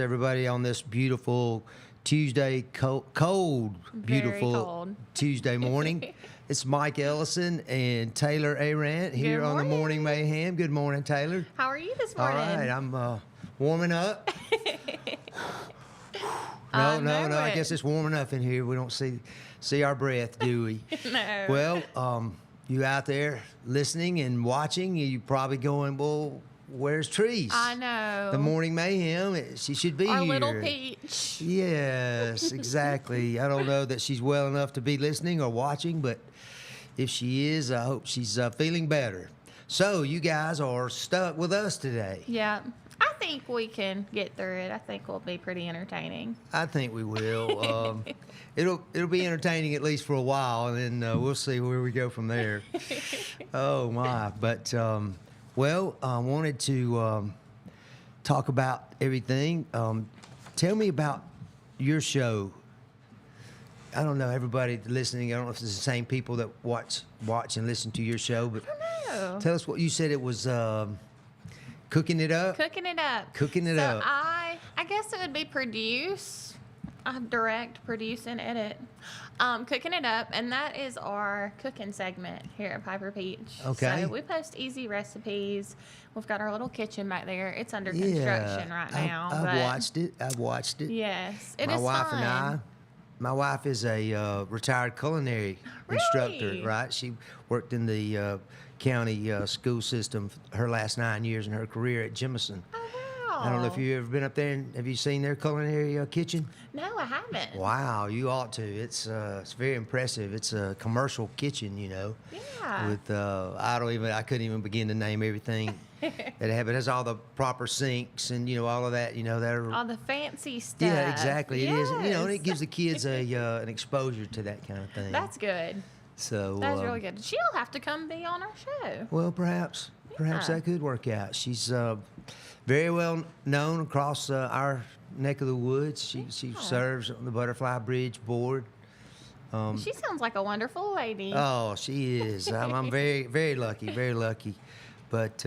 Everybody on this beautiful Tuesday, cold, beautiful cold. Tuesday morning. It's Mike Ellison and Taylor Arant here on the Morning Mayhem. Good morning, Taylor. How are you this All morning? right, I'm warming up. No. I guess it's warm enough in here. We don't see our breath, do we? No. Well, you out there listening and watching, you probably going, well, where's Trees? I know. The Morning Mayhem. She should be Our here. little peach. Yes, exactly. I don't know that she's well enough to be listening or watching, but if she is, I hope she's feeling better. So you guys are stuck with us today. Yeah. I think we can get through it. I think we'll be pretty entertaining. I think we will. It'll be entertaining at least for a while, and then we'll see where we go from there. Oh my! But I wanted to talk about everything. Tell me about your show. I don't know, everybody listening, I don't know if it's the same people that watch and listen to your show, but I don't know. tell us what you said. It was Cooking It Up? Cooking it up. Cooking It Up. I guess it would be direct, produce, and edit. Cooking It Up, and that is our cooking segment here at Piper Peach. Okay. So we post easy recipes. We've got our little kitchen back there. It's under construction right now. I've watched it. Yes, it My is wife fun. and I. My wife is a retired culinary instructor, Really? right? She worked in the county school system her last 9 years in her career at Jemison. Oh, wow. I don't know if you've ever been up there and have you seen their culinary kitchen? No, I haven't. Wow, you ought to. It's very impressive. It's a commercial kitchen, you know. Yeah. With I couldn't even begin to name everything that it have. It has all the proper sinks and all of that. That are All the fancy stuff. yeah, exactly. It is. And it Yes. gives the kids an exposure to that kind of thing. That's good. So That's really good. She'll have to come be on our show. well, perhaps Yeah. that could work out. She's very well known across our neck of the woods. She serves on the Butterfly Bridge board. She sounds like a wonderful lady. Oh, she is. I'm very, very lucky, very lucky. But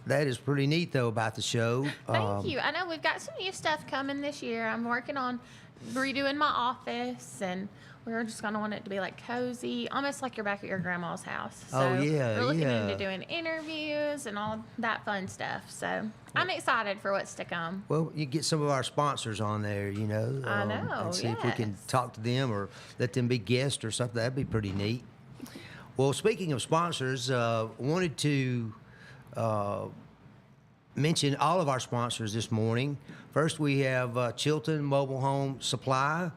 that is pretty neat, though, about the show. Thank you. I know we've got some new stuff coming this year. I'm working on redoing my office, and we're just going to want it to be like cozy, almost like you're back at your grandma's house. So Oh, yeah, we're looking yeah. into doing interviews and all that fun stuff. So I'm excited for what's to come. Well, you get some of our sponsors on there, I know, and see if we can yes. talk to them or let them be guests or something. That'd be pretty neat. Well, speaking of sponsors, wanted to mention all of our sponsors this morning. First, we have Chilton Mobile Home Supply,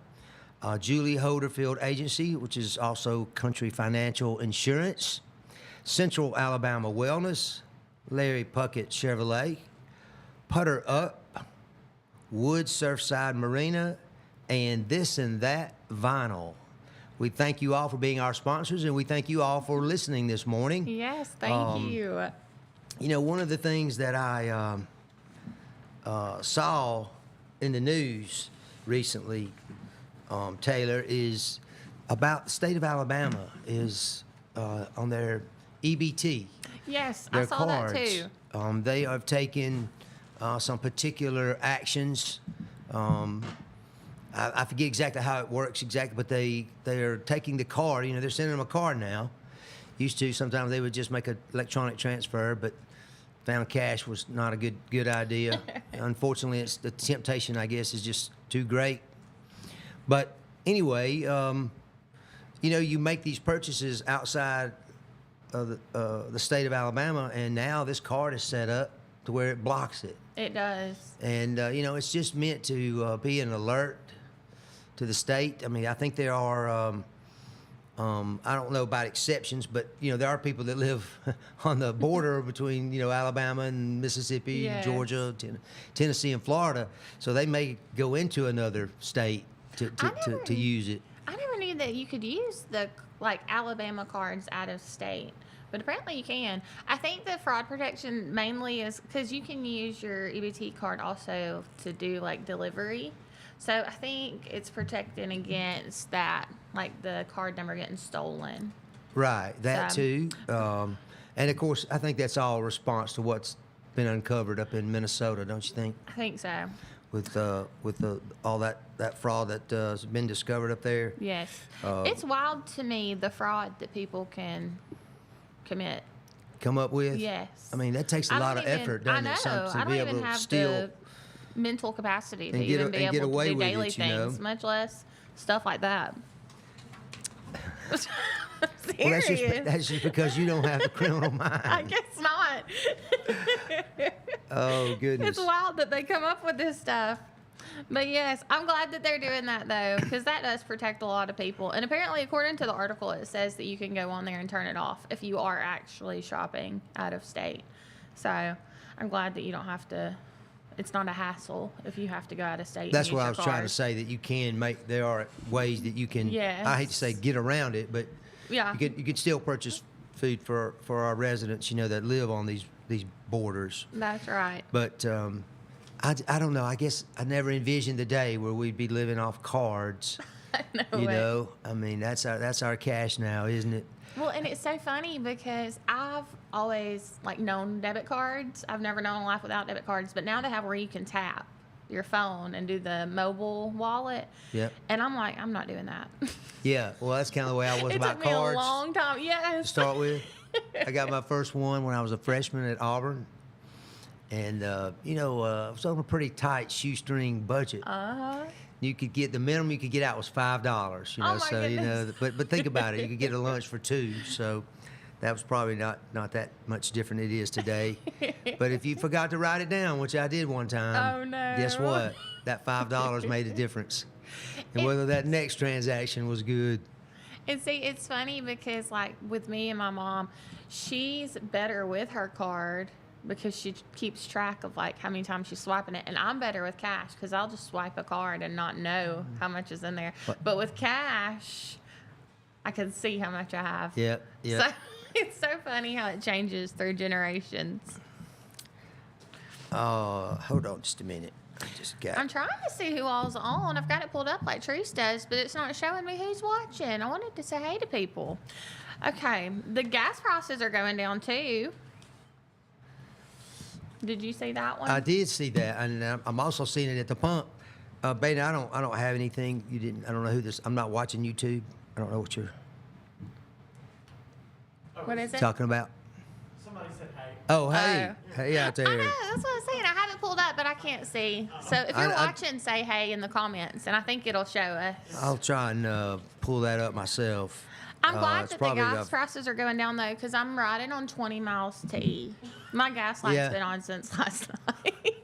Julie Holderfield Agency, which is also Country Financial Insurance, Central Alabama Wellness, Larry Puckett Chevrolet, Putter Up, Wood Surfside Marina, and This and That Vinyl. We thank you all for being our sponsors, and we thank you all for listening this morning. Yes, thank you. One of the things that I saw in the news recently, Taylor, is about the state of Alabama is on their EBT. Yes, Their I saw cards. that too. They have taken some particular actions. I forget exactly how it works but they are taking the card. They're sending them a card now. Used to, sometimes they would just make an electronic transfer, but found cash was not a good idea. Unfortunately, it's the temptation, I guess, is just too great. But anyway, you make these purchases outside of the state of Alabama, and now this card is set up to where it blocks it. It does. And, it's just meant to be an alert to the state. I mean, I think there are, I don't know about exceptions, but, there are people that live on the border between, Alabama and Mississippi, Yes. Georgia, Tennessee, and Florida. So they may go into another state to use it. I never knew that you could use the Alabama cards out of state, but apparently you can. I think the fraud protection mainly is because you can use your EBT card also to do delivery. So I think it's protecting against that, the card number getting stolen. Right, that So- too. And of course, I think that's all a response to what's been uncovered up in Minnesota, don't you think? I think so. With all that fraud that has been discovered up there. Yes. It's wild to me, the fraud that people can commit. Come up with. Yes. I mean, that takes a lot of effort, doesn't it? I don't even have the mental capacity to and even be get able to away do with daily it, you know? things, much less stuff like that. Well, that's just because you don't have a criminal mind. I guess not. Oh, goodness. It's wild that they come up with this stuff. But yes, I'm glad that they're doing that, though, because that does protect a lot of people. And apparently, according to the article, it says that you can go on there and turn it off if you are actually shopping out of state. So I'm glad that you don't have to. It's not a hassle if you have to go out of state. That's and what use I was your trying to card. say, that you can make, there are ways that you can, Yes. I hate to say get around it, but Yeah. you can still purchase food for our residents, you know, that live on these borders. That's right. But I don't know. I guess I never envisioned the day where we'd be living off cards. No You way. know, I mean, that's our cash now, isn't it? Well, and it's so funny because I've always known debit cards. I've never known a life without debit cards, but now they have where you can tap your phone and do the mobile wallet. Yep. And I'm like, I'm not doing that. Yeah. Well, that's kind of the way I was It about took me cards a long time. to Yes. start with. I got my first one when I was a freshman at Auburn. And, you know, I was on a pretty tight shoestring budget. You could get, the minimum you could get out was $5, you know. Oh, my So, you know, goodness. but think about it. You could get a lunch for $2. So that was probably not that much different it is today. But if you forgot to write it down, which I did one time. Oh, no. Guess what? That $5 made a difference. And whether that next transaction was good. And see, it's funny because, with me and my mom, she's better with her card because she keeps track of, how many times she's swiping it. And I'm better with cash because I'll just swipe a card and not know how much is in there. But with cash, I can see how much I have. Yep. So it's so funny how it changes through generations. Hold on just a minute. I just got. I'm trying to see who all's on. I've got it pulled up like Treese does, but it's not showing me who's watching. I wanted to say hey to people. Okay, the gas prices are going down too. Did you see that one? I did see that, and I'm also seeing it at the pump. Beta, I don't have anything. You didn't. I don't know who this. I'm not watching YouTube. I don't know what you're What is it? talking about. Somebody said hey. Oh, hey, hey out there. I know, that's what I'm saying. I have it pulled up, but I can't see. So if you're I- watching, say hey in the comments, and I think it'll show us. I'll try and pull that up myself. I'm glad it's that the probably gas prices are going down, though, because I'm riding on 20 miles to E. My gas light's Yeah. been on since last night.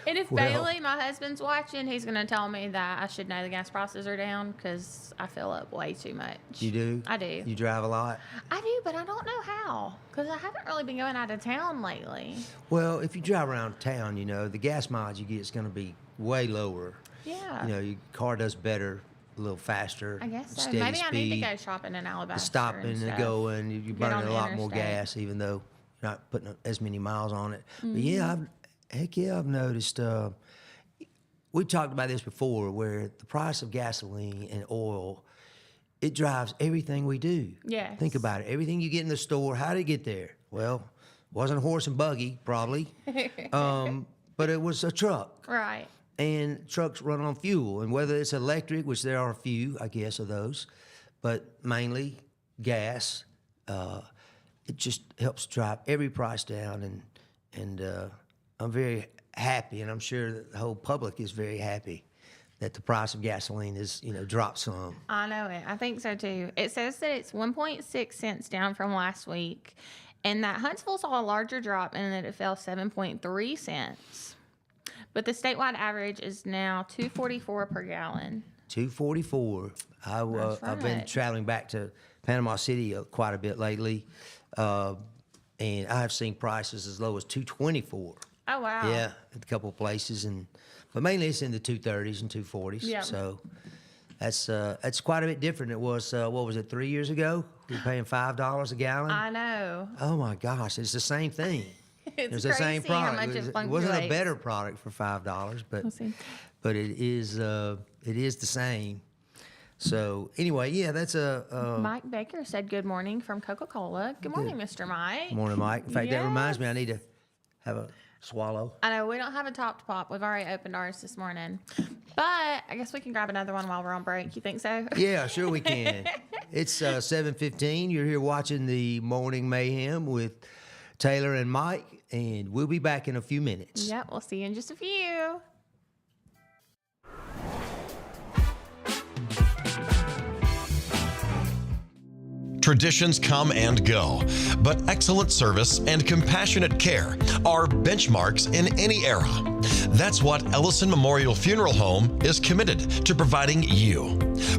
And if Well- Bailey, my husband's watching, he's going to tell me that I should know the gas prices are down because I fill up way too much. You do? I do. You drive a lot? I do, but I don't know how because I haven't really been going out of town lately. Well, if you drive around town, you know, the gas mileage you get is going to be way lower. Yeah. You know, your car does better, a little faster. I guess so. steady Maybe I need to speed. go shopping in Alabama. Stopping and going, you're Get on burning a the lot more interstate. gas, even though you're not putting as many miles on it. Mm-hmm. But yeah, I've noticed. We talked about this before, where the price of gasoline and oil, it drives everything we do. Yes. Think about it. Everything you get in the store, how did it get there? Well, wasn't a horse and buggy, probably, but it was a truck. Right. And trucks run on fuel, and whether it's electric, which there are a few, I guess, of those, but mainly gas, it just helps drive every price down, and I'm very happy, and I'm sure that the whole public is very happy that the price of gasoline is, dropped some. I know it. I think so too. It says that it's 1.6 cents down from last week, and that Huntsville saw a larger drop and that it fell 7.3 cents. But the statewide average is now $2.44 per gallon. $2.44. I've been right. traveling back to Panama City quite a bit lately, and I have seen prices as low as $2.24. Oh wow. Yeah, at a couple of places, but mainly it's in the 230s and 240s. Yeah. So that's quite a bit different. It was what was it, 3 years ago? We were paying $5 a gallon. I know. Oh my gosh, it's the same thing. It's It's the same crazy how product. much it It wasn't a fluctuates. better product for $5, but We'll see. but it is the same. So anyway, yeah, that's a Mike Baker said good morning from Coca-Cola. Good morning, Mr. Mike. morning, Mike. In fact, that reminds me, I need to have a swallow. I know we don't have a top to pop. We've already opened ours this morning. But I guess we can grab another one while we're on break. You think so? Yeah, sure we can. It's 7:15. You're here watching the Morning Mayhem with Taylor and Mike, and we'll be back in a few minutes. Yep, we'll see you in just a few. Traditions come and go, but excellent service and compassionate care are benchmarks in any era. That's what Ellison Memorial Funeral Home is committed to providing you.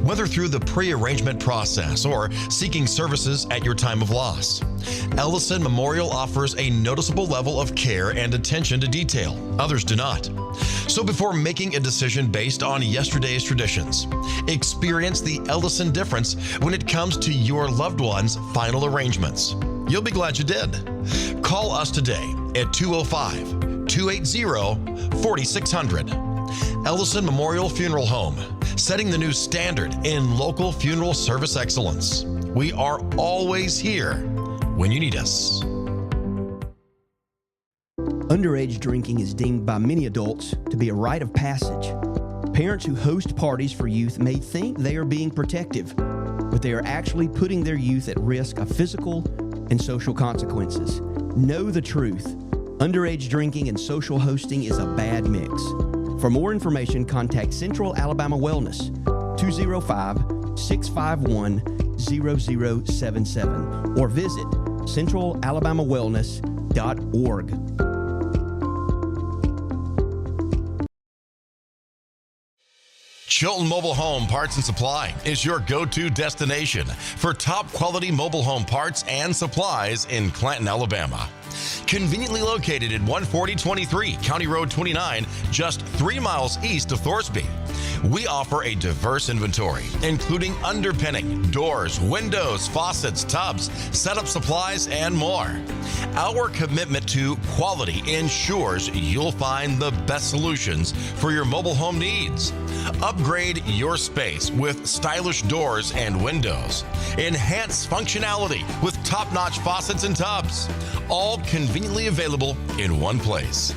Whether through the pre-arrangement process or seeking services at your time of loss, Ellison Memorial offers a noticeable level of care and attention to detail. Others do not. So before making a decision based on yesterday's traditions, experience the Ellison difference when it comes to your loved one's final arrangements. You'll be glad you did. Call us today at 205-280-4600. Ellison Memorial Funeral Home, setting the new standard in local funeral service excellence. We are always here when you need us. Underage drinking is deemed by many adults to be a rite of passage. Parents who host parties for youth may think they are being protective, but they are actually putting their youth at risk of physical and social consequences. Know the truth. Underage drinking and social hosting is a bad mix. For more information, contact Central Alabama Wellness, 205-651-0077, or visit centralalabamawellness.org. Chilton Mobile Home Parts and Supply is your go-to destination for top quality mobile home parts and supplies in Clanton, Alabama. Conveniently located at 14023 County Road 29, just 3 miles east of Thorsby. We offer a diverse inventory, including underpinning, doors, windows, faucets, tubs, setup supplies, and more. Our commitment to quality ensures you'll find the best solutions for your mobile home needs. Upgrade your space with stylish doors and windows. Enhance functionality with top-notch faucets and tubs. All conveniently available in one place.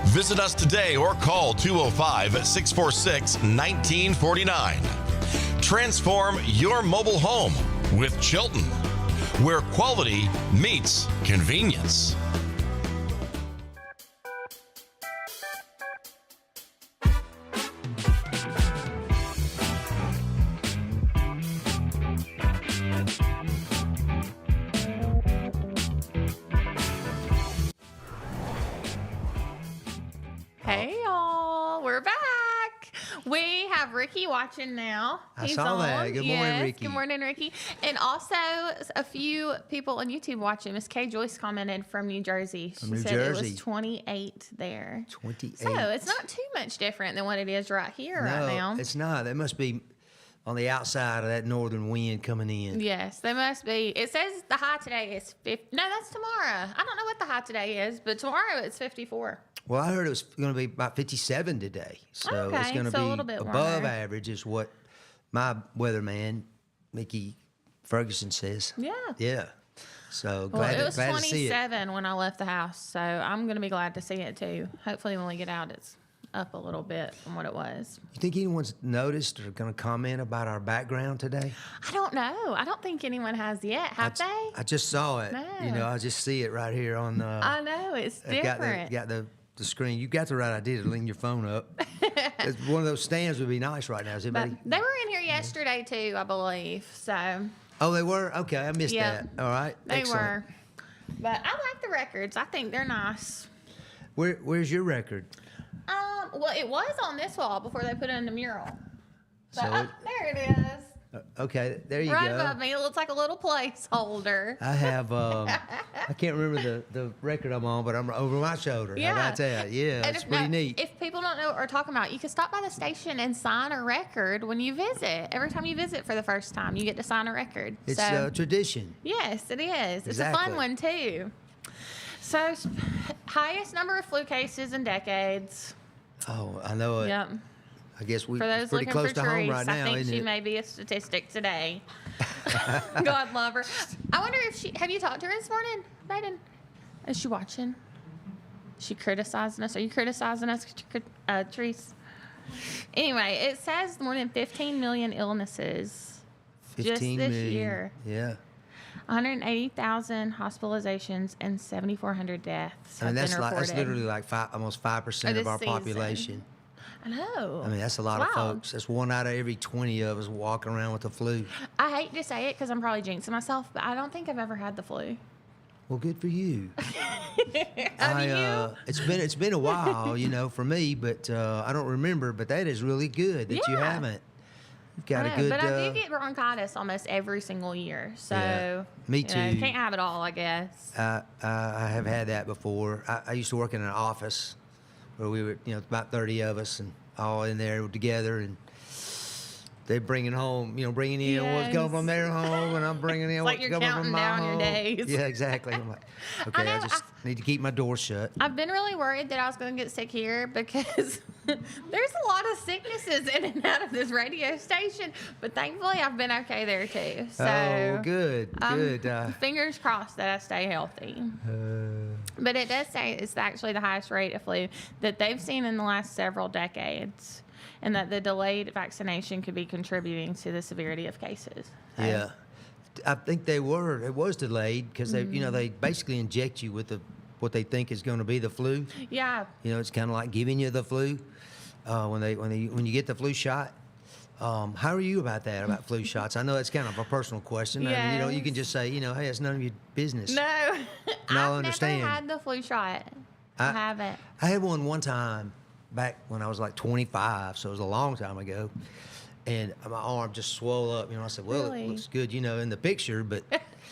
Visit us today or call 205-646-1949. Transform your mobile home with Chilton, where quality meets convenience. Hey, y'all. We're back. We have Ricky watching now. I saw that. Good morning, Ricky. Good morning, Ricky. And also, a few people on YouTube watching. Miss Kay Joyce commented from New Jersey. She said it was 28 there. 28. So it's not too much different than what it is right here right now. It's not. That must be on the outside of that northern wind coming in. Yes, they must be. It says the high today is 50. No, that's tomorrow. I don't know what the high today is, but tomorrow it's 54. Well, I heard it was going to be about 57 today. So it's Okay, going to so a be little bit above warmer. average is what my weatherman, Mickey Ferguson, says. Yeah. Yeah. So Well, glad, it was glad to see it. 27 when I left the house, so I'm going to be glad to see it too. Hopefully when we get out, it's up a little bit from what it was. You think anyone's noticed or going to comment about our background today? I don't know. I don't think anyone has yet, have they? I just saw it. No. You know, I just see it right here on I know. It's I've different. got the screen. You got the right idea to lean your phone up. It's one of those stands would be nice right now. Is But anybody? they were in here yesterday too, I believe. So Oh, they were? Okay, I missed Yeah. that. All right. they Excellent. were. But I like the records. I think they're nice. Where's your record? Well, it was on this wall before they put it in the mural. So, So it- there it is. Okay, there you Right go. above me. It looks like a little placeholder. I have, I can't remember the record I'm on, but I'm over my shoulder. Yeah. How about that? Yeah, And it's pretty neat. If people don't know what we're talking about, you can stop by the station and sign a record when you visit. Every time you visit for the first time, you get to sign a record. It's so, a tradition. yes, it is. It's a Exactly. fun one, too. So, highest number of flu cases in decades. Oh, I know it. Yep. I guess For we're those pretty looking close for to home truths, right now, I think isn't she it? may be a statistic today. God love her. I wonder if have you talked to her this morning, Maiden? Is she watching? She criticizing us. Are you criticizing us, Treese? Anyway, it says more than 15 million illnesses 15 just this million. year. Yeah. 180,000 hospitalizations and 7,400 deaths I mean, have been reported. that's literally like almost 5% this of our season. population. I know. I mean, that's a lot of Wow. folks. That's 1 out of every 20 of us walking around with the flu. I hate to say it because I'm probably jinxing myself, but I don't think I've ever had the flu. Well, good for you. Have you? It's been a while, for me, but I don't remember. But that is really good that you Yeah. haven't. You've got I a know, good. but I do get bronchitis almost every single year. So Yeah. Me too. Can't have it all, I guess. I have had that before. I used to work in an office where we were, about 30 of us and all in there together, and they're bringing home, bringing in what's coming from their home, and I'm bringing in It's what's like you're coming counting from my down your home. days. Yeah, exactly. I'm like, okay, I know, just need to keep my door shut. I've been really worried that I was going to get sick here because there's a lot of sicknesses in and out of this radio station, but thankfully I've been okay there too. So Oh, good, good. fingers crossed that I stay healthy. But it does say it's actually the highest rate of flu that they've seen in the last several decades, and that the delayed vaccination could be contributing to the severity of cases. So, Yeah, I think it was delayed because they, they basically inject you with what they think is going to be the flu. Yeah. It's kind of like giving you the flu when you get the flu shot. How are you about that, about flu shots? I know it's kind of a personal question. I mean, you can just say, hey, it's none of your business. No, I'll I've understand. never had the flu shot. I haven't. I had one time back when I was like 25, so it was a long time ago. And my arm just swelled up. I said, well, Really? it looks good, in the picture, but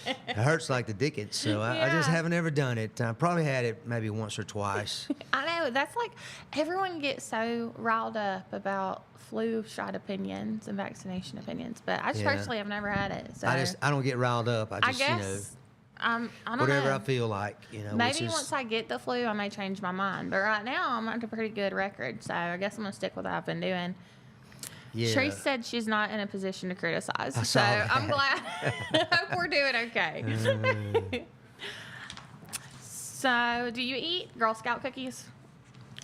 it hurts like the dickens. So I just Yeah. haven't ever done it. I probably had it maybe once or twice. I know. That's like everyone gets so riled up about flu shot opinions and vaccination opinions, but I just Yeah. personally have never had it. So I don't get riled up. I I just, guess I don't whatever know. I feel like, which Maybe is, once I get the flu, I may change my mind. But right now, I'm at a pretty good record, so I guess I'm gonna stick with what I've been doing. yeah. Trace said she's not in a position to criticize, I so saw that. I'm glad. Hope we're doing okay. So, do you eat Girl Scout cookies?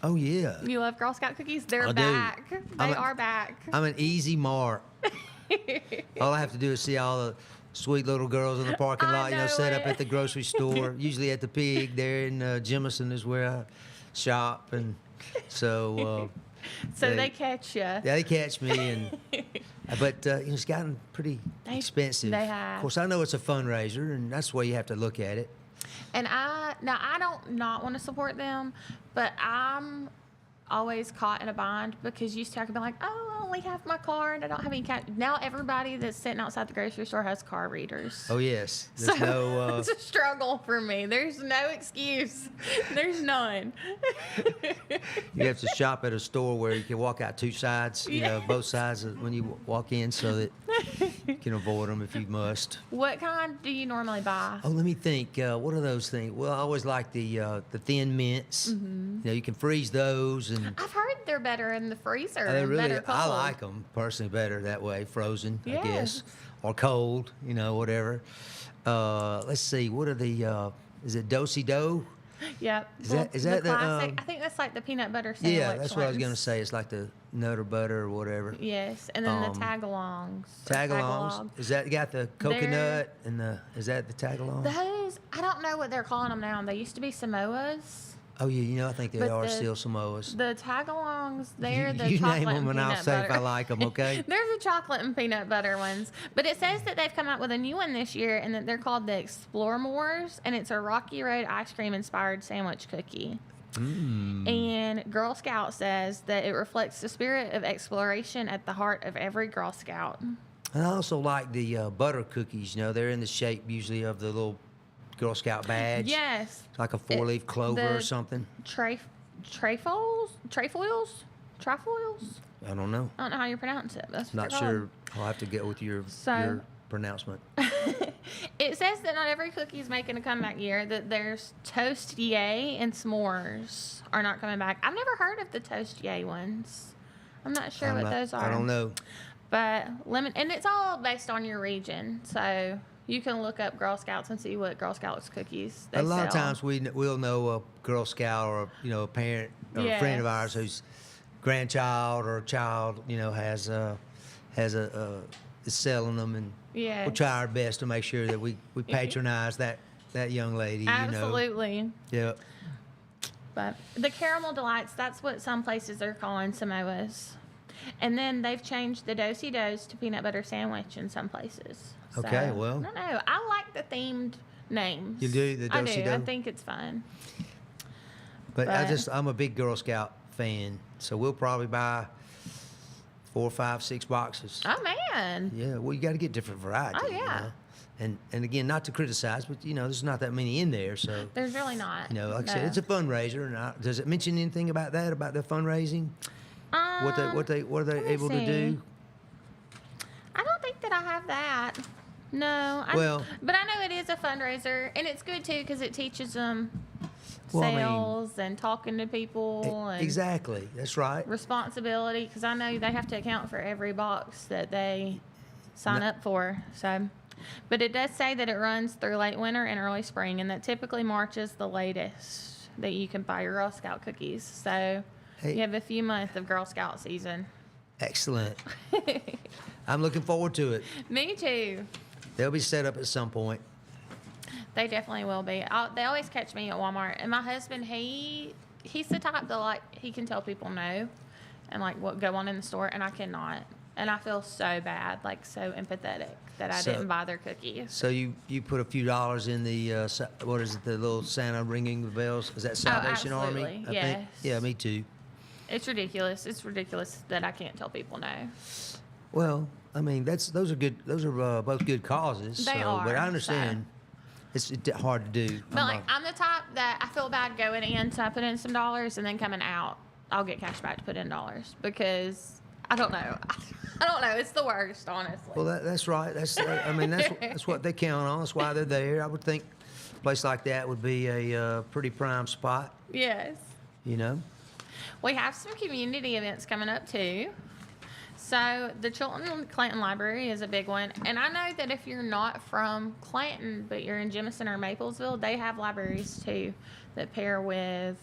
Oh, yeah. You love Girl Scout cookies? They're I do. back. They I'm are back. I'm an easy mark. All I have to do is see all the sweet little girls in the parking I lot, know set up it. at the grocery store, usually at the Pig there in Jemison is where I shop. And so, So they catch you. yeah, they catch me. But it's gotten pretty expensive. they have. Of course, I know it's a fundraiser, and that's the way you have to look at it. And I don't not want to support them, but I'm always caught in a bind because used to I could be like, oh, I only have my card. I don't have any cash. Now everybody that's sitting outside the grocery store has car readers. Oh, yes. There's no... It's a struggle for me. There's no excuse. There's none. You have to shop at a store where you can walk out two sides, both sides when you walk in so that you can avoid them if you must. What kind do you normally buy? Oh, let me think. What are those things? Well, I always like the thin mints. Mm-hmm. You can freeze those, and I've heard they're better in the freezer. they and really. better cold. I like them personally better that way, frozen, I Yes. guess, or cold. Whatever. Let's see. What are the? Is it do-si do? Yep. Is that the, classic? I think that's like the peanut butter sandwich. Yeah, that's what I was gonna ones. say. It's like the nut or butter or whatever. Yes, and then the tagalongs. or tagalog. Is that got the coconut and the? Is that the tagalong? Those, I don't know what they're calling them now. They used to be Samoas. Oh yeah, I think they But are the- still Samoas. The tagalongs, they're the you chocolate name them and and I'll peanut say butter. if I like them. Okay. There's the chocolate and peanut butter ones. But it says that they've come out with a new one this year and that they're called the Explore Mores, and it's a Rocky Road ice cream inspired sandwich cookie. And Girl Scout says that it reflects the spirit of exploration at the heart of every Girl Scout. And I also like the butter cookies. They're in the shape usually of the little Girl Scout badge. Yes. It's like a four-leaf clover or something. Trefoils? I don't know. I don't know how you pronounce it. But that's what Not they're called. sure. I'll have to get with your pronouncement. It says that not every cookie is making a comeback year, that there's Toast Yay and S'mores are not coming back. I've never heard of the Toast Yay ones. I'm not sure what those are. I don't know. But lemon, and it's all based on your region. So You can look up Girl Scouts and see what Girl Scouts cookies they A lot of sell. times we'll know a Girl Scout or a parent or a friend of Yes. ours whose grandchild or child has is selling them, and Yes. we'll try our best to make sure that we patronize that young lady. Absolutely. Yeah. But the Caramel Delights, that's what some places are calling Samoas. And then they've changed the Do-si-dos to peanut butter sandwich in some places. Okay, So, well. I don't know. I like the themed names. You do, the I do. Do-si-do? I think it's fun. But But- I'm a big Girl Scout fan, so we'll probably buy 4, 5, 6 boxes. Oh, man. Yeah, well, you got to get different variety. Oh, yeah. And again, not to criticize, but there's not that many in there, so There's really not. like I said, it's a fundraiser. And does it mention anything about that, about the fundraising? What are they let me able to see. do? I don't think that I have that. No. But I know it is a fundraiser, and it's good too because it teaches them Well, I mean, sales and talking to people and Exactly, that's right. responsibility. Because I know they have to account for every box that they sign up for. So, but it does say that it runs through late winter and early spring, and that typically March is the latest that you can buy your Girl Scout cookies. So Hey. you have a few months of Girl Scout season. Excellent. I'm looking forward to it. Me too. They'll be set up at some point. They definitely will be. They always catch me at Walmart, and my husband, he's the type that he can tell people no, and what go on in the store, and I cannot, and I feel so bad, so empathetic that I So- didn't buy their cookies. So you put a few dollars in the what is it, the little Santa ringing the bells? Is that Salvation Army? absolutely, I think. yes. Yeah, me too. It's ridiculous. It's ridiculous that I can't tell people no. Well, I mean those are good. Those are both good causes. They so, but are, I understand it's hard to do. But I'm the type that I feel bad going in, so I put in some dollars, and then coming out, I'll get cash back to put in dollars because I don't know. I don't know. It's the worst, honestly. Well, that's right. That's what they count on. That's why they're there. I would think a place like that would be a pretty prime spot. Yes. We have some community events coming up too. So the Chilton Clanton Library is a big one, and I know that if you're not from Clanton but you're in Jemison or Maplesville, they have libraries too that pair with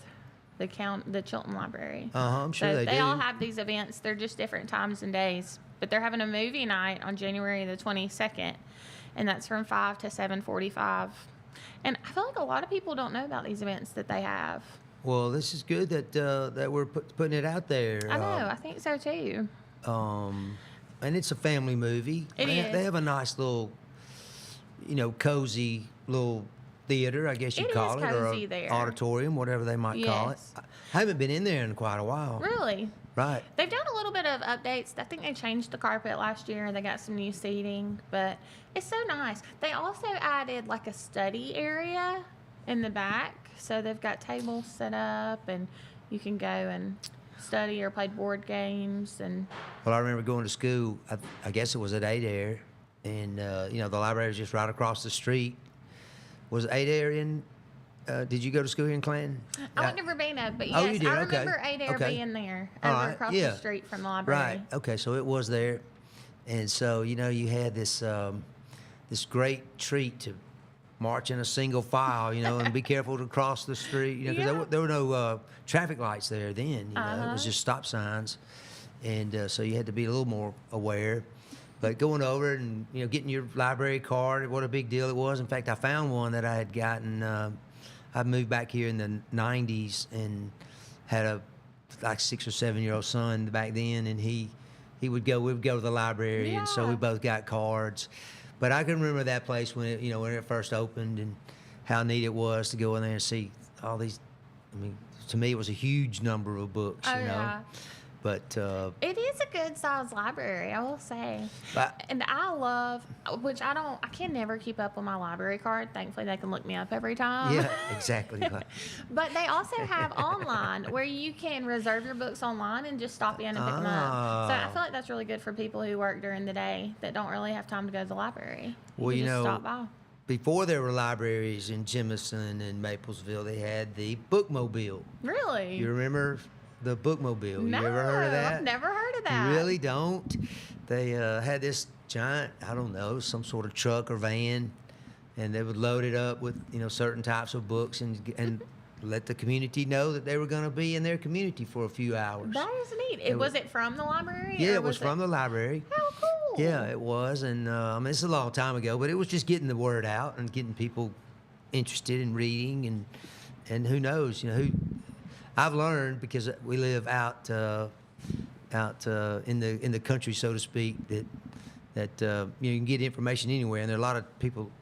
the Chilton Library. I'm sure So they they do. all have these events. They're just different times and days, but they're having a movie night on January the 22nd, and that's from 5 to 7:45. And I feel like a lot of people don't know about these events that they have. Well, this is good that we're putting it out there. I know. I think so too. And it's a family movie. It They is. have a nice little, cozy little theater, I guess you'd It call is it, or cozy there. auditorium, whatever they might call it. Yes. I haven't been in there in quite a while. Really? Right. They've done a little bit of updates. I think they changed the carpet last year. They got some new seating, but it's so nice. They also added a study area in the back. So they've got tables set up and you can go and study or play board games. And Well, I remember going to school. I guess it was at Adair, and the library was just right across the street. Was Adair in? Did you go to school here in Clanton? I would never been up, but yes, Oh, you did? I Okay. remember Adair Okay. being there All over right, across yeah. the street from the library. Right. Okay. So it was there, and so you had this this great treat to march in a single file, and be careful to cross the street, because Yeah. there were no traffic lights there then. It was Uh-huh. just stop signs, and so you had to be a little more aware. But going over and getting your library card, what a big deal it was. In fact, I found one that I had gotten. I moved back here in the '90s and had a 6 or 7 year old son back then, and we would go to the library, and so we Yeah. both got cards. But I can remember that place when it first opened, and how neat it was to go in there and see all these. I mean, to me, it was a huge number of books. Oh, yeah. But It is a good sized library, I will say. But- And I love, which I can never keep up with my library card. Thankfully, they can look me up every time. yeah, exactly. But they also have online where you can reserve your books online and just stop in and pick them up. So I feel like that's really good for people who work during the day that don't really have time to go to the library. Well, can you just know, stop by. Before there were libraries in Jemison and Maplesville, they had the bookmobile. Really? You remember the bookmobile. No, You ever heard of that? I've never heard of that. You really don't? They had this giant, I don't know, some sort of truck or van, and they would load it up with, certain types of books and let the community know that they were going to be in their community for a few hours. That is neat. Was it from the library? Yeah, or it was from the library. How cool. Yeah, it was, and it's a long time ago, but it was just getting the word out and getting people interested in reading, and who knows, I've learned, because we live out in the country, so to speak, that you can get information anywhere, and there are a lot of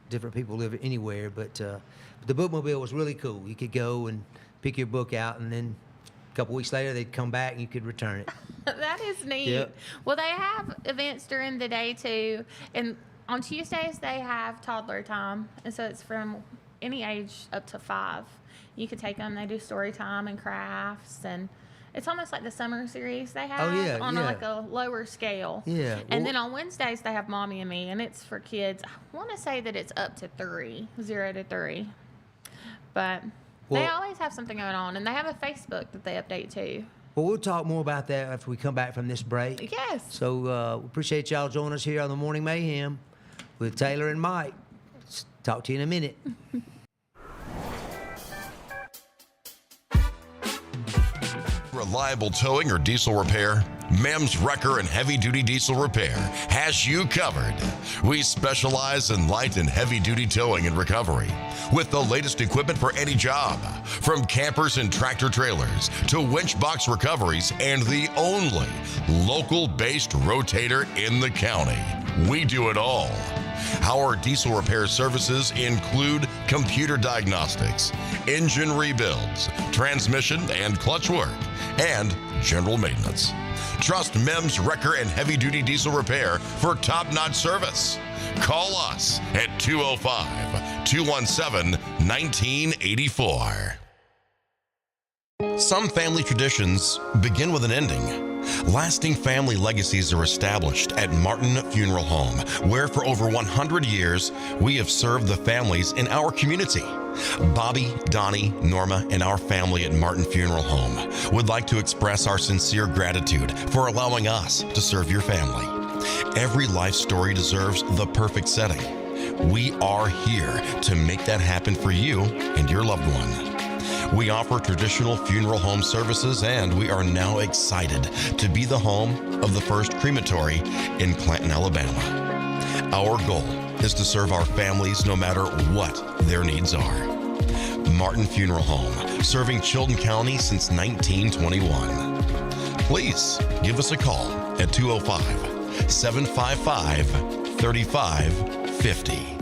different people live anywhere, but the bookmobile was really cool. You could go and pick your book out, and then a couple weeks later they'd come back and you could return it. That is neat. Yep. Well, they have events during the day too, and on Tuesdays they have toddler time, and so it's from any age up to 5. You could take them. They do story time and crafts, and it's almost like the summer series they have on like a lower scale. Yeah. And then on Wednesdays they have Mommy and Me, and it's for kids. I want to say that it's up to 0 to 3. But they always have something going on, and they have a Facebook that they update too. Well, we'll talk more about that after we come back from this break. Yes. So we appreciate y'all joining us here on the Morning Mayhem with Taylor and Mike. Talk to you in a minute. Reliable towing or diesel repair? Mem's Wrecker and Heavy Duty Diesel Repair has you covered. We specialize in light and heavy duty towing and recovery with the latest equipment for any job, from campers and tractor trailers to winch box recoveries, and the only local-based rotator in the county. We do it all. Our diesel repair services include computer diagnostics, engine rebuilds, transmission and clutch work, and general maintenance. Trust Mem's Wrecker and Heavy Duty Diesel Repair for top-notch service. Call us at 205-217-1984. Some family traditions begin with an ending. Lasting family legacies are established at Martin Funeral Home, where for over 100 years, we have served the families in our community. Bobby, Donnie, Norma, and our family at Martin Funeral Home would like to express our sincere gratitude for allowing us to serve your family. Every life story deserves the perfect setting. We are here to make that happen for you and your loved one. We offer traditional funeral home services, and we are now excited to be the home of the first crematory in Clanton, Alabama. Our goal is to serve our families no matter what their needs are. Martin Funeral Home, serving Chilton County since 1921. Please give us a call at 205-755-3550.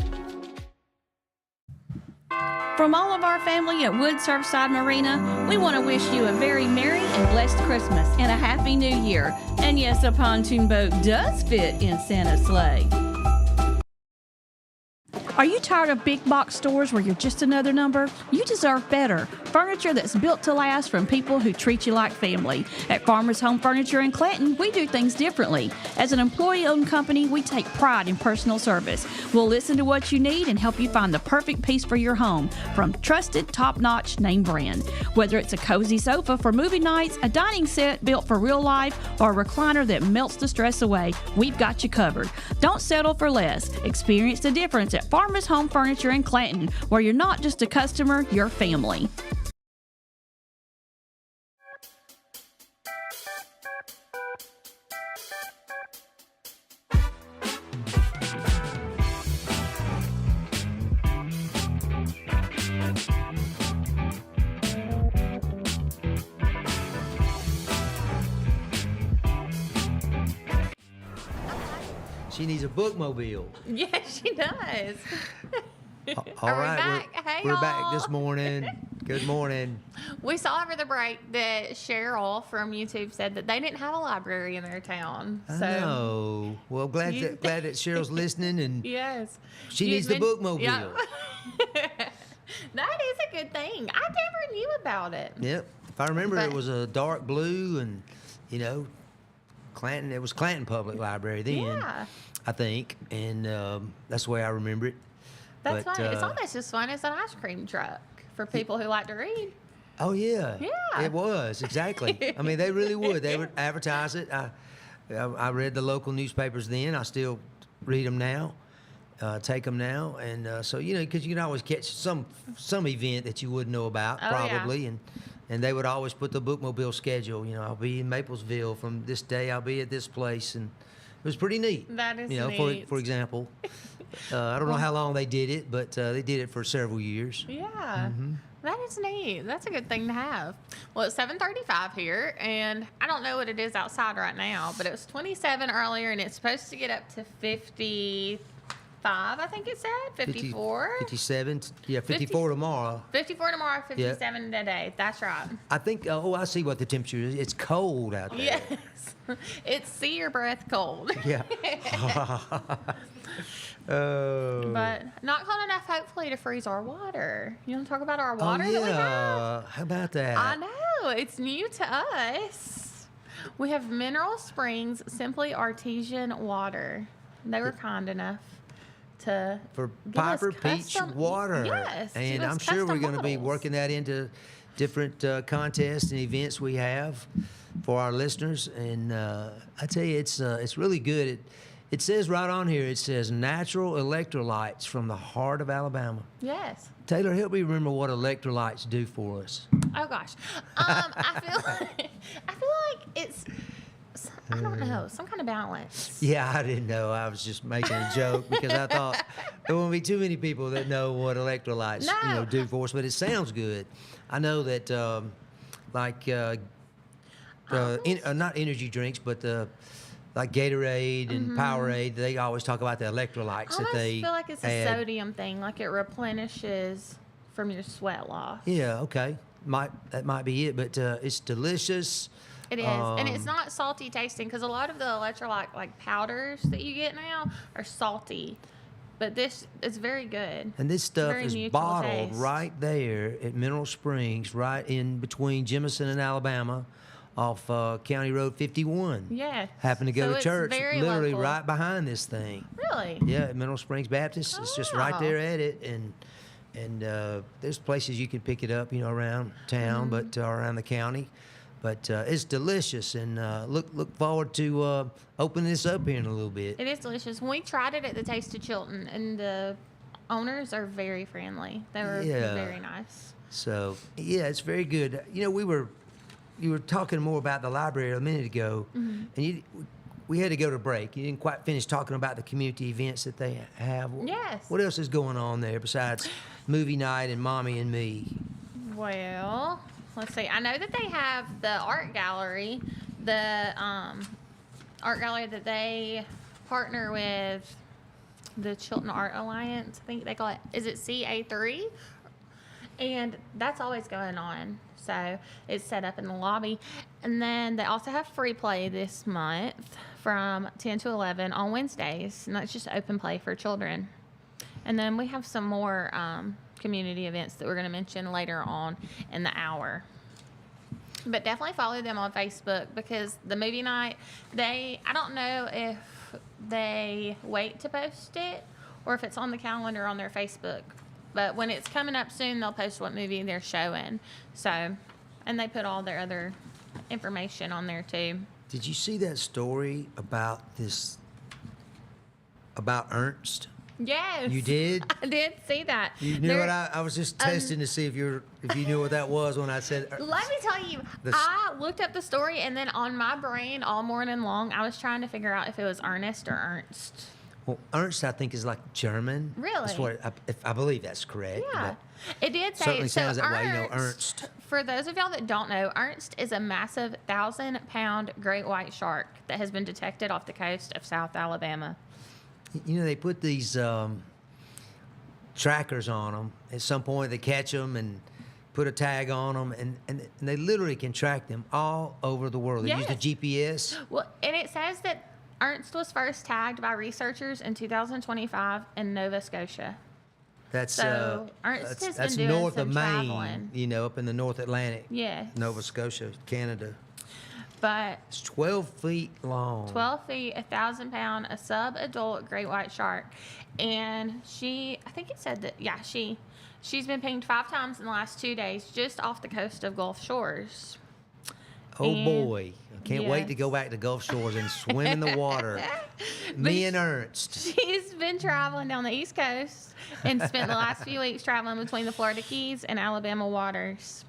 From all of our family at Wood Surfside Marina, we want to wish you a very merry and blessed Christmas and a happy new year. And yes, a pontoon boat does fit in Santa's sleigh. Are you tired of big box stores where you're just another number? You deserve better. Furniture that's built to last from people who treat you like family. At Farmers Home Furniture in Clanton, we do things differently. As an employee-owned company, we take pride in personal service. We'll listen to what you need and help you find the perfect piece for your home from trusted, top-notch name brand. Whether it's a cozy sofa for movie nights, a dining set built for real life, or a recliner that melts the stress away, we've got you covered. Don't settle for less. Experience the difference at Farmers Home Furniture in Clanton, where you're not just a customer, you're family. She needs a bookmobile. Yes, she does. All Are we right, back? Hey, we're y'all. back this morning. Good morning. We saw over the break that Cheryl from YouTube said that they didn't have a library in their town. I So know. Well, glad that Cheryl's listening, and yes, she You'd needs the been- bookmobile. Yeah. That is a good thing. I never knew about it. Yep. If I remember, it But- was a dark blue, and Clanton. It was Clanton Public Library then, Yeah. I think, and that's the way I remember it. That's But, fun. It's almost as fun as an ice cream truck for people who like to read. Oh yeah. Yeah. It was exactly. I mean, they really would. They would advertise it. I read the local newspapers then. I still read them now. Take them now, and so because you can always catch some event that you wouldn't know about Oh, yeah. probably, and they would always put the bookmobile schedule. I'll be in Maplesville from this day. I'll be at this place, and it was pretty neat. That is for neat. example, I don't know how long they did it, but they did it for several years. Yeah. That is neat. That's a good thing to have. Well, it's 7:35 here, and I don't know what it is outside right now, but it was 27 earlier, and it's supposed to get up to 55, I think it said. 54? 57, yeah, 54 tomorrow. 54 tomorrow, 57 today. That's right. I think, I see what the temperature is. It's cold out there. Yes. It's see your breath cold. Yeah. Oh. But not cold enough, hopefully, to freeze our water. You want to talk about our water that we have? How about that? I know. It's new to us. We have Mineral Springs Simply Artesian Water. They were kind enough to For give us Piper Peach custom- water. Yes. give And us I'm sure we're custom going to be bottles. working that into different contests and events we have for our listeners. And I tell you, it's really good. It says right on here, it says natural electrolytes from the heart of Alabama. Yes. Taylor, help me remember what electrolytes do for us. Oh gosh. I feel like it's I don't know, some kind of balance. Yeah, I didn't know. I was just making a joke because I thought there won't be too many people that know what electrolytes No. do for us, but it sounds good. I know that not energy drinks, but like Gatorade and Powerade, they always talk about the electrolytes I that almost they feel like it's a add. sodium thing, like it replenishes from your sweat loss. Yeah, okay. That might be it, but it's delicious. It is, and it's not salty tasting because a lot of the electrolyte like powders that you get now are salty, but this is very good. And this stuff very is neutral bottled taste. right there at Mineral Springs, right in between Jemison and Alabama, off County Road 51. Yes. Happened to go So to it's church very literally local. right behind this thing. Really? Yeah, at Mineral Springs Baptist. It's just right Oh. there at it, and there's places you can pick it up, around town, Mm-hmm. but around the county. But it's delicious, and look forward to opening this up here in a little bit. It is delicious. We tried it at the Taste of Chilton, and the owners are very friendly. They were Yeah. very nice. So yeah, it's very good. You were talking more about the library a minute ago, and we had to go to break. You didn't quite finish talking about the community events that they have. Yes. What else is going on there besides movie night and Mommy and Me? Well, let's see. I know that they have the art gallery, art gallery that they partner with the Chilton Art Alliance. I think they call it. Is it CA3? And that's always going on. So it's set up in the lobby. And then they also have free play this month from 10 to 11 on Wednesdays. And that's just open play for children. And then we have some more community events that we're going to mention later on in the hour. But definitely follow them on Facebook because the movie night, I don't know if they wait to post it or if it's on the calendar on their Facebook. But when it's coming up soon, they'll post what movie they're showing. So, and they put all their other information on there too. Did you see that story about Ernst? Yes. You did? I did see that. You knew There- what I was just testing to see if you knew what that was when I said. Let me tell you, I looked up the story, and then on my brain all morning long, I was trying to figure out if it was Ernest or Ernst. Well, Ernst, I think, is like German. Really? That's what I believe that's correct. Yeah. but It did say certainly so. sounds that way. Ernst. For those of y'all that don't know, Ernst is a massive 1,000-pound great white shark that has been detected off the coast of South Alabama. They put these trackers on them. At some point, they catch them and put a tag on them, and they literally can track them all over the world. They use the GPS. Well, and it says that Ernst was first tagged by researchers in 2025 in Nova Scotia. That's So, Ernst has that's been doing north some of Maine. traveling. Up in the North Atlantic. Yes. Nova Scotia, Canada. But It's 12 feet long. 12 feet, 1,000-pound, a sub-adult great white shark. And I think it said that, she She's been pinged 5 times in the last 2 days just off the coast of Gulf Shores. Oh And- boy, I can't wait to Yes. go back to Gulf Shores and swim in the water. Me and Ernst. She's been traveling down the East Coast and spent the last few weeks traveling between the Florida Keys and Alabama waters.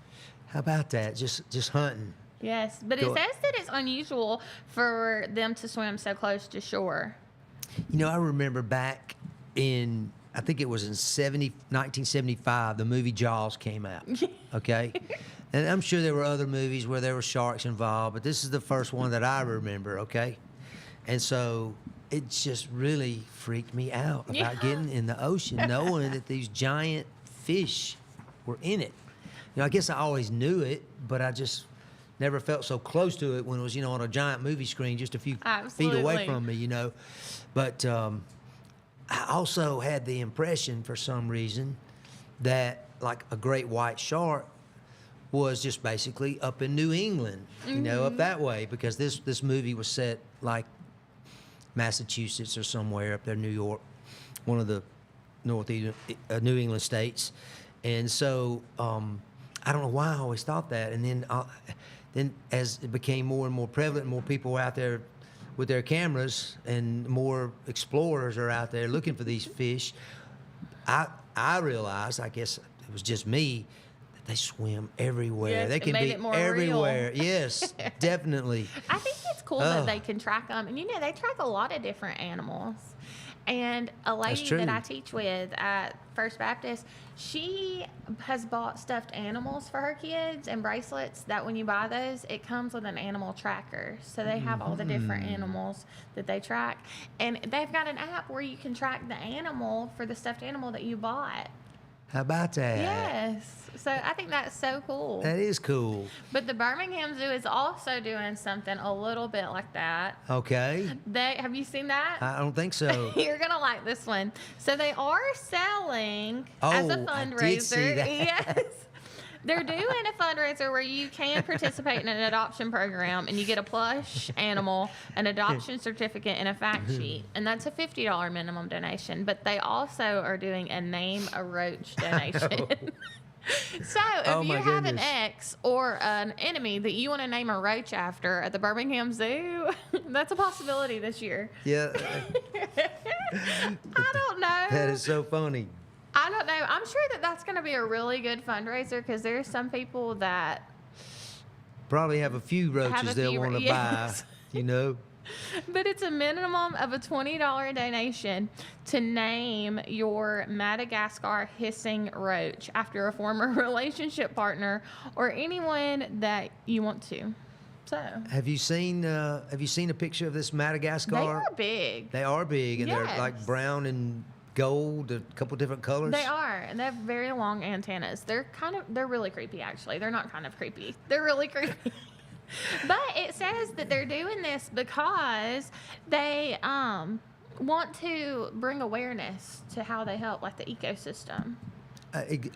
How about that? Just hunting. Yes, but it Go- says that it's unusual for them to swim so close to shore. You know, I remember back in, I think it was in 1975, the movie Jaws came out. Okay? And I'm sure there were other movies where there were sharks involved, but this is the first one that I remember, okay? And so it just really freaked me out about Yeah. getting in the ocean, knowing that these giant fish were in it. You know, I guess I always knew it, but I just never felt so close to it when it was, on a giant movie screen just a few feet away Absolutely. from me. But I also had the impression for some reason that like a great white shark was just basically up in New England, up that way, because this movie was set like Massachusetts or somewhere up there, New York, one of the New England states. And so I don't know why I always thought that. And then as it became more and more prevalent, more people were out there with their cameras and more explorers are out there looking for these fish, I realized, I guess it was just me, that they swim everywhere. Yes, They it can made be it more real. everywhere. Yes, definitely. I think it's cool Oh. that they can track them. And they track a lot of different animals. And a lady true. that I teach with at First Baptist, she has bought stuffed animals for her kids and bracelets that when you buy those, it comes with an animal tracker. So they have all the different animals that they track. And they've got an app where you can track the animal for the stuffed animal that you bought. How about that? Yes. So I think that's so cool. That is cool. But the Birmingham Zoo is also doing something a little bit like that. Okay. Have you seen that? I don't think so. You're gonna like this one. So they are selling as a Oh, I fundraiser. did see that. Yes. They're doing a fundraiser where you can participate in an adoption program and you get a plush animal, an adoption certificate, and a fact sheet. And that's a $50 minimum donation. But they also are doing a name a roach donation. So if Oh, you my have an goodness. ex or an enemy that you want to name a roach after at the Birmingham Zoo, that's a possibility this year. Yeah, I don't know. that is so funny. I don't know. I'm sure that that's going to be a really good fundraiser because there's some people that Probably have a few roaches have a they'll few want to yes. buy, But it's a minimum of a $20 donation to name your Madagascar hissing roach after a former relationship partner or anyone that you want to. So Have you seen a picture of this Madagascar? they are big. They are big, and they're like Yes. brown and gold, a couple different colors. They are, and they have very long antennas. They're really creepy, actually. They're not kind of creepy. They're really creepy. But it says that they're doing this because they want to bring awareness to how they help, like the ecosystem.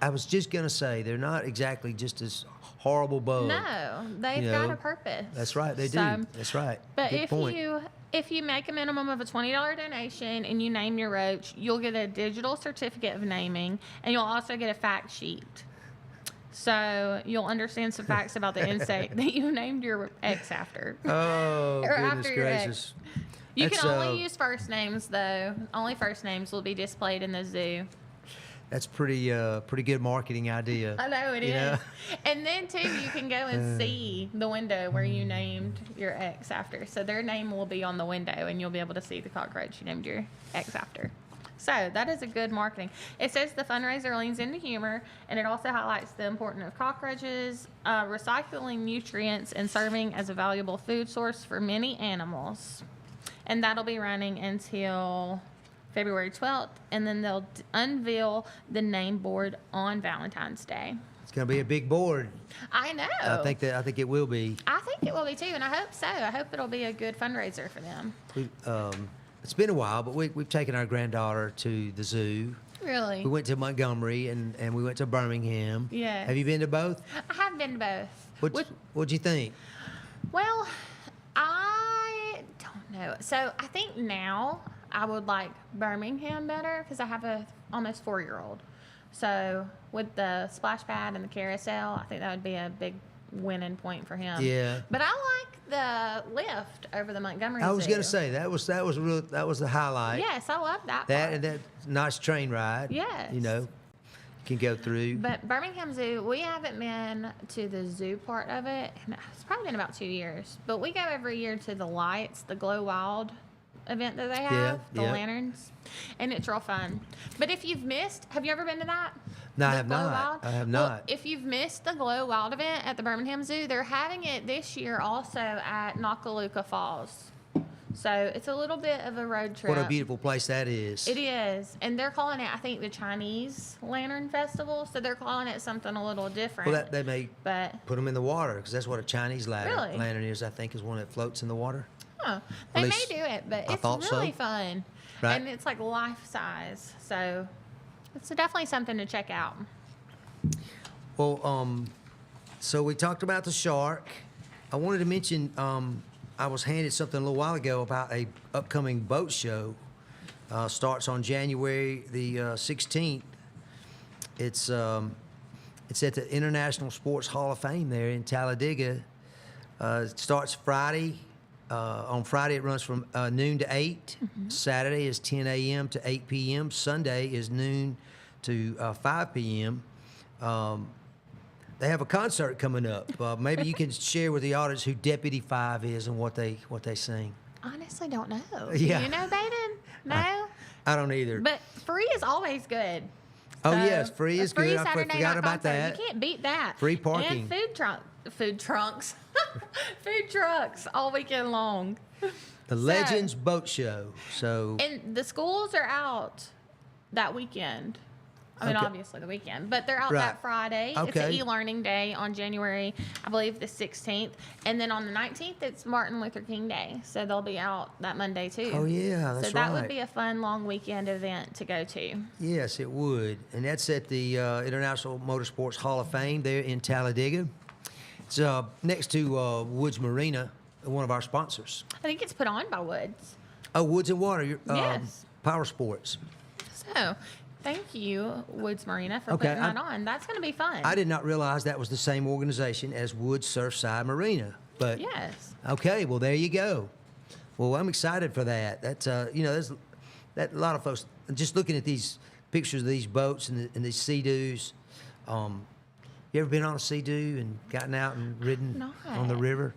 I was just gonna say they're not exactly just this horrible bug. No, they've You got know, a purpose. That's right, they So- do. That's right. But Good point. if you make a minimum of a $20 donation and you name your roach, you'll get a digital certificate of naming, and you'll also get a fact sheet. So you'll understand some facts about the insect that you named your ex after. Oh, Or goodness after your ex. gracious. You That's, can only use first names, though. Only first names will be displayed in the zoo. That's pretty good marketing idea. I know it is. You know? And then too, you can go and see the window where you named your ex after. So their name will be on the window, and you'll be able to see the cockroach you named your ex after. So that is a good marketing. It says the fundraiser leans into humor, and it also highlights the importance of cockroaches, recycling nutrients, and serving as a valuable food source for many animals. And that'll be running until February 12th, and then they'll unveil the name board on Valentine's Day. It's gonna be a big board. I know. I think it will be. I think it will be too, and I hope so. I hope it'll be a good fundraiser for them. It's been a while, but we've taken our granddaughter to the zoo. Really? We went to Montgomery and we went to Birmingham. Yes. Have you been to both? I have been to both. What'd you think? Well, I don't know. So I think now I would like Birmingham better because I have a almost 4-year-old. So with the splash pad and the carousel, I think that would be a big winning point for him. Yeah. But I like the lift over the Montgomery I was Zoo. going to say that was the highlight. Yes, I love that. That part. and that nice train ride. Yes. You know, can go through. But Birmingham Zoo, we haven't been to the zoo part of it. And it's probably been about 2 years. But we go every year to the lights, the Glow Wild event that they have, the yeah. lanterns. And it's real fun. But if you've missed, have you ever been to that? No, I The have Glow not. Wild? I have Well, not. if you've missed the Glow Wild event at the Birmingham Zoo, they're having it this year also at Nakalooka Falls. So it's a little bit of a road trip. What a beautiful place that is. It is. And they're calling it, I think, the Chinese Lantern Festival. So they're calling it something a little different. Well, they may But, put them in the water because that's what a Chinese Really? lantern is. I think is one that floats in the water. huh, they may least do it, but I it's thought so. really fun. Right. And it's like life size. So it's definitely something to check out. Well, so we talked about the shark. I wanted to mention I was handed something a little while ago about a upcoming boat show. Starts on January the 16th. It's at the International Sports Hall of Fame there in Talladega. It starts Friday. On Friday, it runs from noon to 8. Saturday is 10 a.m. to 8 p.m. Sunday is noon to 5 p.m. They have a concert coming up. Maybe you can share with the audience who Deputy 5 is and what they sing. Honestly, don't know. Yeah. Do you know, Baden? No? I don't either. But free is always good. Oh, So, yes, free a is free good. I Saturday forgot night about concert. that. You can't beat that. Free parking. And food trunks. Food trucks all weekend long. The Legends Boat Show. So And the schools are out that weekend. I mean, Okay. obviously the weekend, but they're out Right. that Friday. It's an Okay. e-learning day on January, I believe, the 16th. And then on the 19th, it's Martin Luther King Day. So they'll be out that Monday, too. Oh, yeah, that's So that right. would be a fun, long weekend event to go to. yes, it would. And that's at the International Motorsports Hall of Fame there in Talladega. It's next to Woods Marina, one of our sponsors. I think it's put on by Woods. Oh, Woods and Water. Yes. Power Sports. So thank you, Woods Marina, for Okay, putting that on. That's going to be fun. I did not realize that was the same organization as Woods Surfside Marina. But Yes. okay, well there you go. Well, I'm excited for that. That's there's that a lot of folks just looking at these pictures of these boats and these Sea-Doos. You ever been on a Sea-Doo and gotten out and ridden on the Not. river?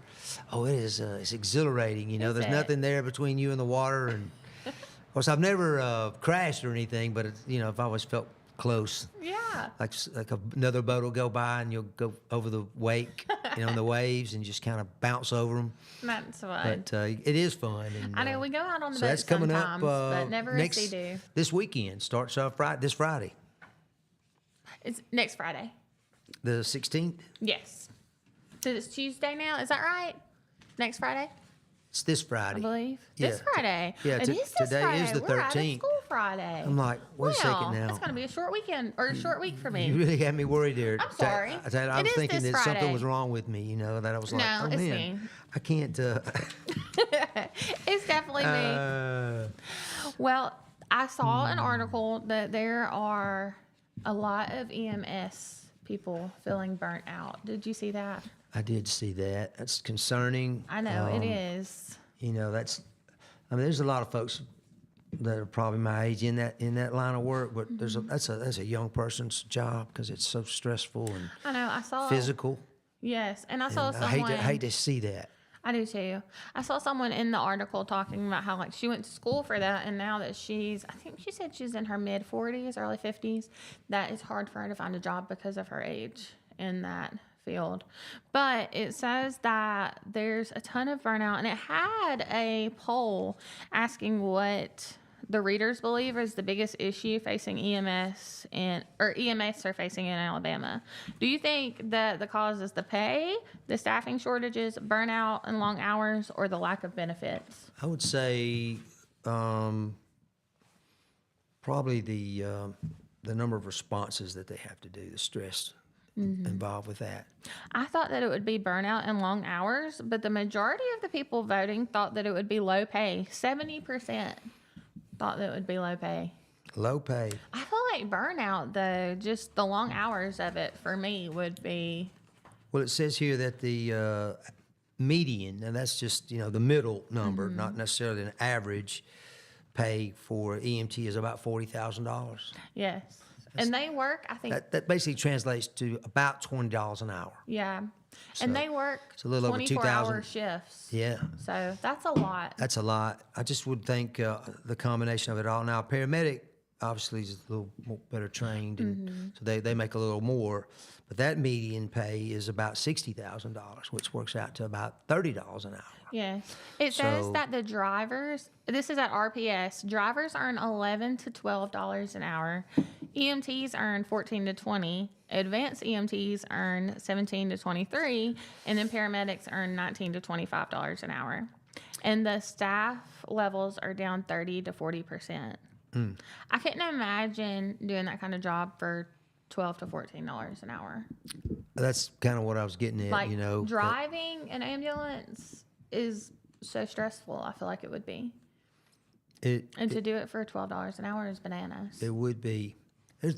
Oh, it is. It's exhilarating. You know, Is there's it? nothing there between you and the water. And of course, I've never crashed or anything, but I've always felt close. Yeah. Like another boat will go by and you'll go over the wake, in the waves and just kind of bounce over them. That's fun. But it is fun. And, I know we go out on the so boat that's coming sometimes, up but never next, a Sea-Doo. this weekend. Starts this Friday, It's next Friday. the 16th. Yes. So it's Tuesday now. Is that right? Next Friday, It's this Friday. I believe. Yeah. This Friday. Yeah, It is this today Friday. is the We're out of 13th. school Friday. I'm like, wait a second now. It's going to be a short weekend or a short week for me. You really had me worried there. I'm sorry. I It was is thinking this that something Friday. was wrong with me. That I was like, No, oh it's man, me. I can't. It's definitely me. Well, I saw an article that there are a lot of EMS people feeling burnt out. Did you see that? I did see that. That's concerning. I know it is. There's a lot of folks that are probably my age in that line of work, but that's a young person's job because it's so stressful and I know. I saw physical. Yes, and I saw And someone. I hate to see that. I do too. I saw someone in the article talking about how she went to school for that, and now that I think she said she's in her mid 40s, early 50s, that it's hard for her to find a job because of her age in that field. But it says that there's a ton of burnout, and it had a poll asking what the readers believe is the biggest issue facing EMS are facing in Alabama. Do you think that the cause is the pay, the staffing shortages, burnout and long hours, or the lack of benefits? I would say probably the number of responses that they have to do, the stress involved with that. I thought that it would be burnout and long hours, but the majority of the people voting thought that it would be low pay. 70% thought that it would be low pay. Low pay. I feel like burnout though. Just the long hours of it for me would be. Well, it says here that the median, and that's just, the middle number, not necessarily an average pay for EMT is about $40,000. Yes. And they work, I think. That basically translates to about $20 an hour. Yeah. So, and they work it's a little over 24-hour shifts. Yeah. So that's a lot. That's a lot. I just would think the combination of it all. Now, a paramedic obviously is a little more better trained, and so they make a little more. But that median pay is about $60,000, which works out to about $30 an hour. Yes. It says So- that the drivers, this is at RPS, drivers earn $11 to $12 an hour. EMTs earn $14 to $20. Advanced EMTs earn $17 to $23, and then paramedics earn $19 to $25 an hour. And the staff levels are down 30 to 40%. I couldn't imagine doing that kind of job for $12 to $14 an hour. That's kind of what I was getting at, Like that driving an ambulance is so stressful. I feel like it would be, and to do it for $12 an hour is bananas. it would be.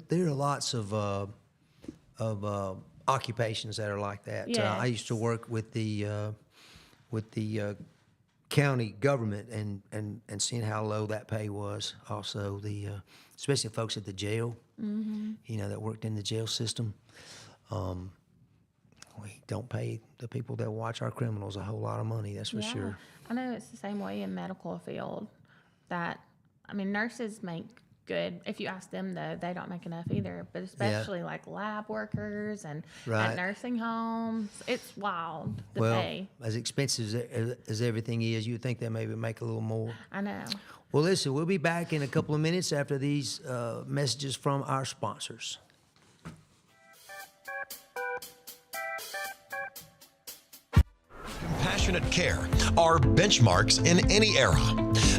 There are lots of occupations that are like that. I used to work with the county government and seeing how low that pay was. Also, especially folks at the jail, that worked in the jail system. We don't pay the people that watch our criminals a whole lot of money. That's for sure. I know it's the same way in medical field. Nurses make good. If you ask them, though, they don't make enough either. But especially like lab workers and Right. at nursing homes, it's wild the Well, pay. as expensive as everything is, you'd think they maybe make a little more. I know. Well, listen, we'll be back in a couple of minutes after these messages from our sponsors. Compassionate care are benchmarks in any era.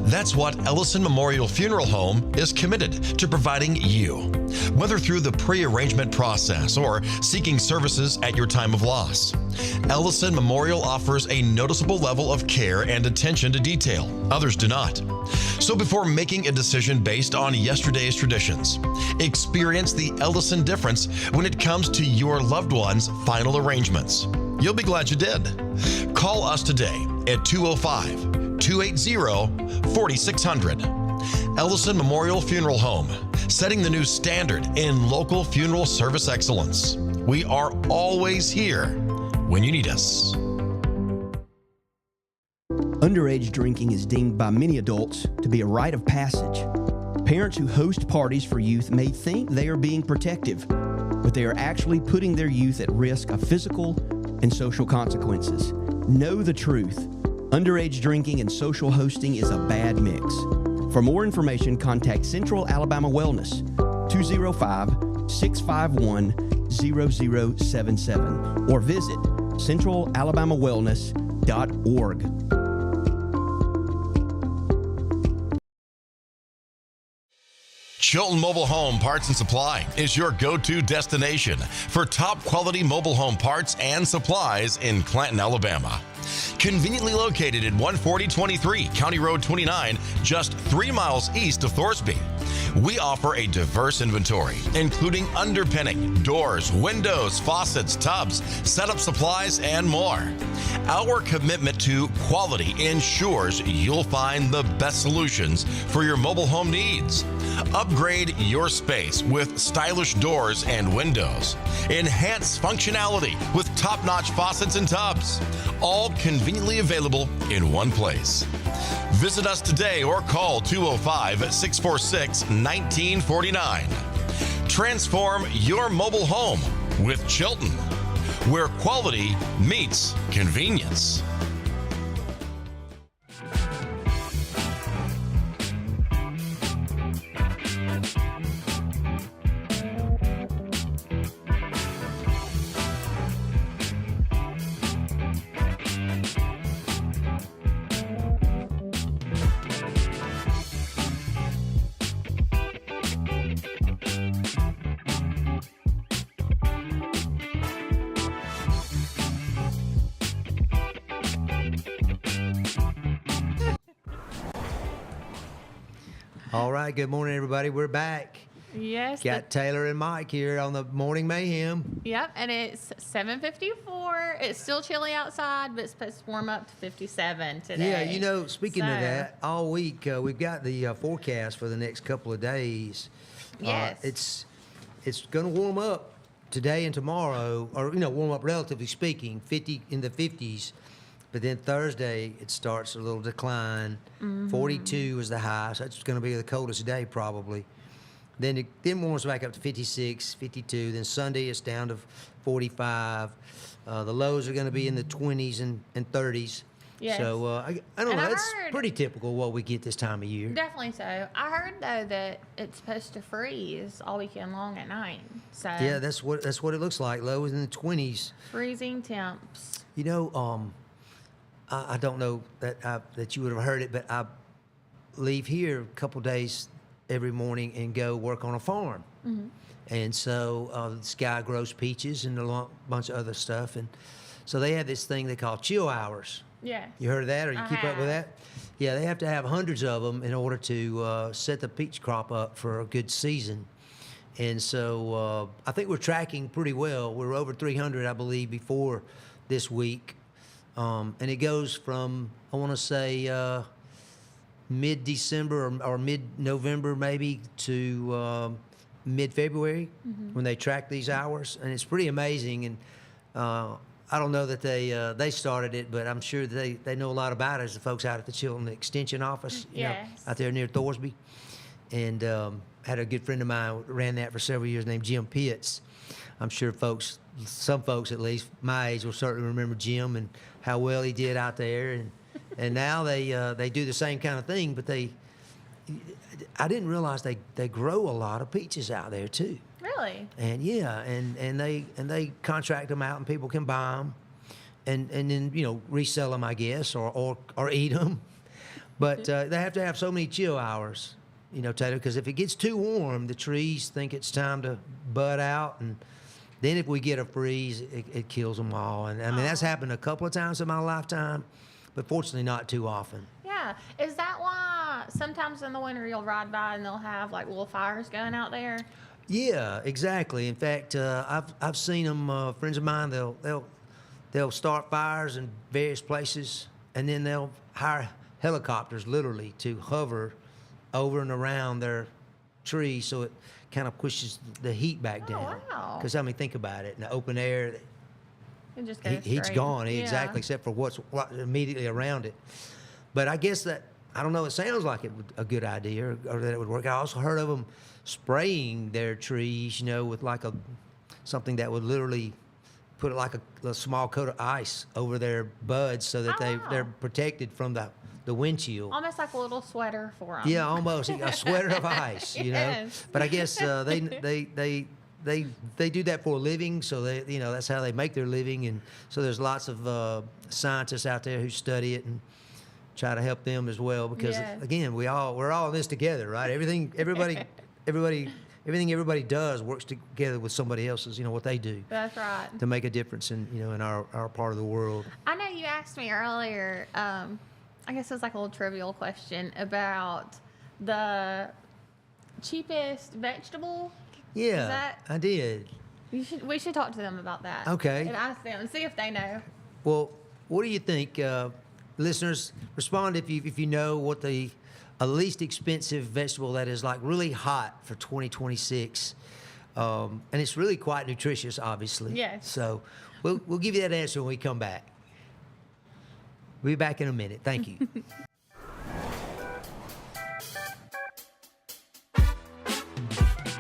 That's what Ellison Memorial Funeral Home is committed to providing you, whether through the pre-arrangement process or seeking services at your time of loss. Ellison Memorial offers a noticeable level of care and attention to detail. Others do not. So before making a decision based on yesterday's traditions, experience the Ellison difference when it comes to your loved one's final arrangements. You'll be glad you did. Call us today at 205-280-4600. Ellison Memorial Funeral Home, setting the new standard in local funeral service excellence. We are always here when you need us. Underage drinking is deemed by many adults to be a rite of passage. Parents who host parties for youth may think they are being protective, but they are actually putting their youth at risk of physical and social consequences. Know the truth. Underage drinking and social hosting is a bad mix. For more information, contact Central Alabama Wellness, 205-651-0077, or visit centralalabamawellness.org. Chilton Mobile Home Parts and Supply is your go-to destination for top quality mobile home parts and supplies in Clanton, Alabama. Conveniently located at 14023 County Road 29, just 3 miles east of Thorsby. We offer a diverse inventory, including underpinning, doors, windows, faucets, tubs, setup supplies, and more. Our commitment to quality ensures you'll find the best solutions for your mobile home needs. Upgrade your space with stylish doors and windows. Enhance functionality with top-notch faucets and tubs. All conveniently available in one place. Visit us today or call 205-646-1949. Transform your mobile home with Chilton, where quality meets convenience. All right, good morning, everybody. We're back. Yes. Got Taylor and Mike here on the Morning Mayhem. Yep, and it's 7:54. It's still chilly outside, but it's supposed to warm up to 57 today. Yeah, speaking of So, that, all week we've got the forecast for the next couple of days. Yes. It's going to warm up today and tomorrow, or warm up relatively speaking, 50 in the 50s. But then Thursday it starts a little decline. 42 is the high, so it's going to be the coldest day probably. Then it warms back up to 56, 52. Then Sunday it's down to 45. The lows are going to be in the 20s and 30s. Yes. So I don't And know. I That's heard- pretty typical what we get this time of year. Definitely so. I heard though that it's supposed to freeze all weekend long at night. So Yeah, that's what it looks like. Lows in the 20s. freezing temps. I don't know that you would have heard it, but I leave here a couple days every morning and go work on a farm. And so this guy grows peaches and bunch of other stuff. And so they have this thing they call chill hours. Yes. You heard of that, or you I keep up with have. that? Yeah, they have to have hundreds of them in order to set the peach crop up for a good season. And so I think we're tracking pretty well. We're over 300, I believe, before this week. And it goes from, I want to say, mid-December or mid-November maybe to mid-February when they track these hours. And it's pretty amazing. And I don't know that they started it, but I'm sure they know a lot about it as the folks out at the Chilton Extension Office, Yes. out there near Thorsby. And had a good friend of mine who ran that for several years named Jim Pitts. I'm sure some folks at least my age will certainly remember Jim and how well he did out there. And now they do the same kind of thing, but I didn't realize they grow a lot of peaches out there too. Really? And yeah, and they contract them out and people can buy them, and then resell them, I guess, or eat them. But they have to have so many chill hours, Taylor, because if it gets too warm, the trees think it's time to bud out, and then if we get a freeze, it kills them all. And I mean that's happened a couple of times in my lifetime, but fortunately not too often. Yeah. Is that why sometimes in the winter you'll ride by and they'll have like little fires going out there? Yeah, exactly. In fact, I've seen them. Friends of mine, they'll start fires in various places, and then they'll hire helicopters literally to hover over and around their tree, so it kind of pushes the heat back down. Wow. Because think about it, in the open air, It just goes heat's straight. gone Yeah. exactly, except for what's immediately around it. But I guess I don't know. It sounds like a good idea, or that it would work. I also heard of them spraying their trees, with like something that would literally put like a small coat of ice over their buds, so that Oh, wow. they're protected from the wind chill. Almost like a little sweater for them. Yeah, almost a sweater of ice, Yes. But I guess they do that for a living, so that's how they make their living, and so there's lots of scientists out there who study it and try to help them as well, because Yes. again, we're all in this together, right? Everybody does works together with somebody else's, what they do That's right. to make a difference in our part of the world. I know you asked me earlier, I guess it's like a little trivial question about the cheapest vegetable. Yeah, that- I did. We should talk to them about that. Okay. And ask them and see if they know. Well, what do you think, listeners? Respond if you know what the least expensive vegetable that is like really hot for 2026, and it's really quite nutritious, obviously. Yes. So we'll give you that answer when we come back. We'll be back in a minute. Thank you.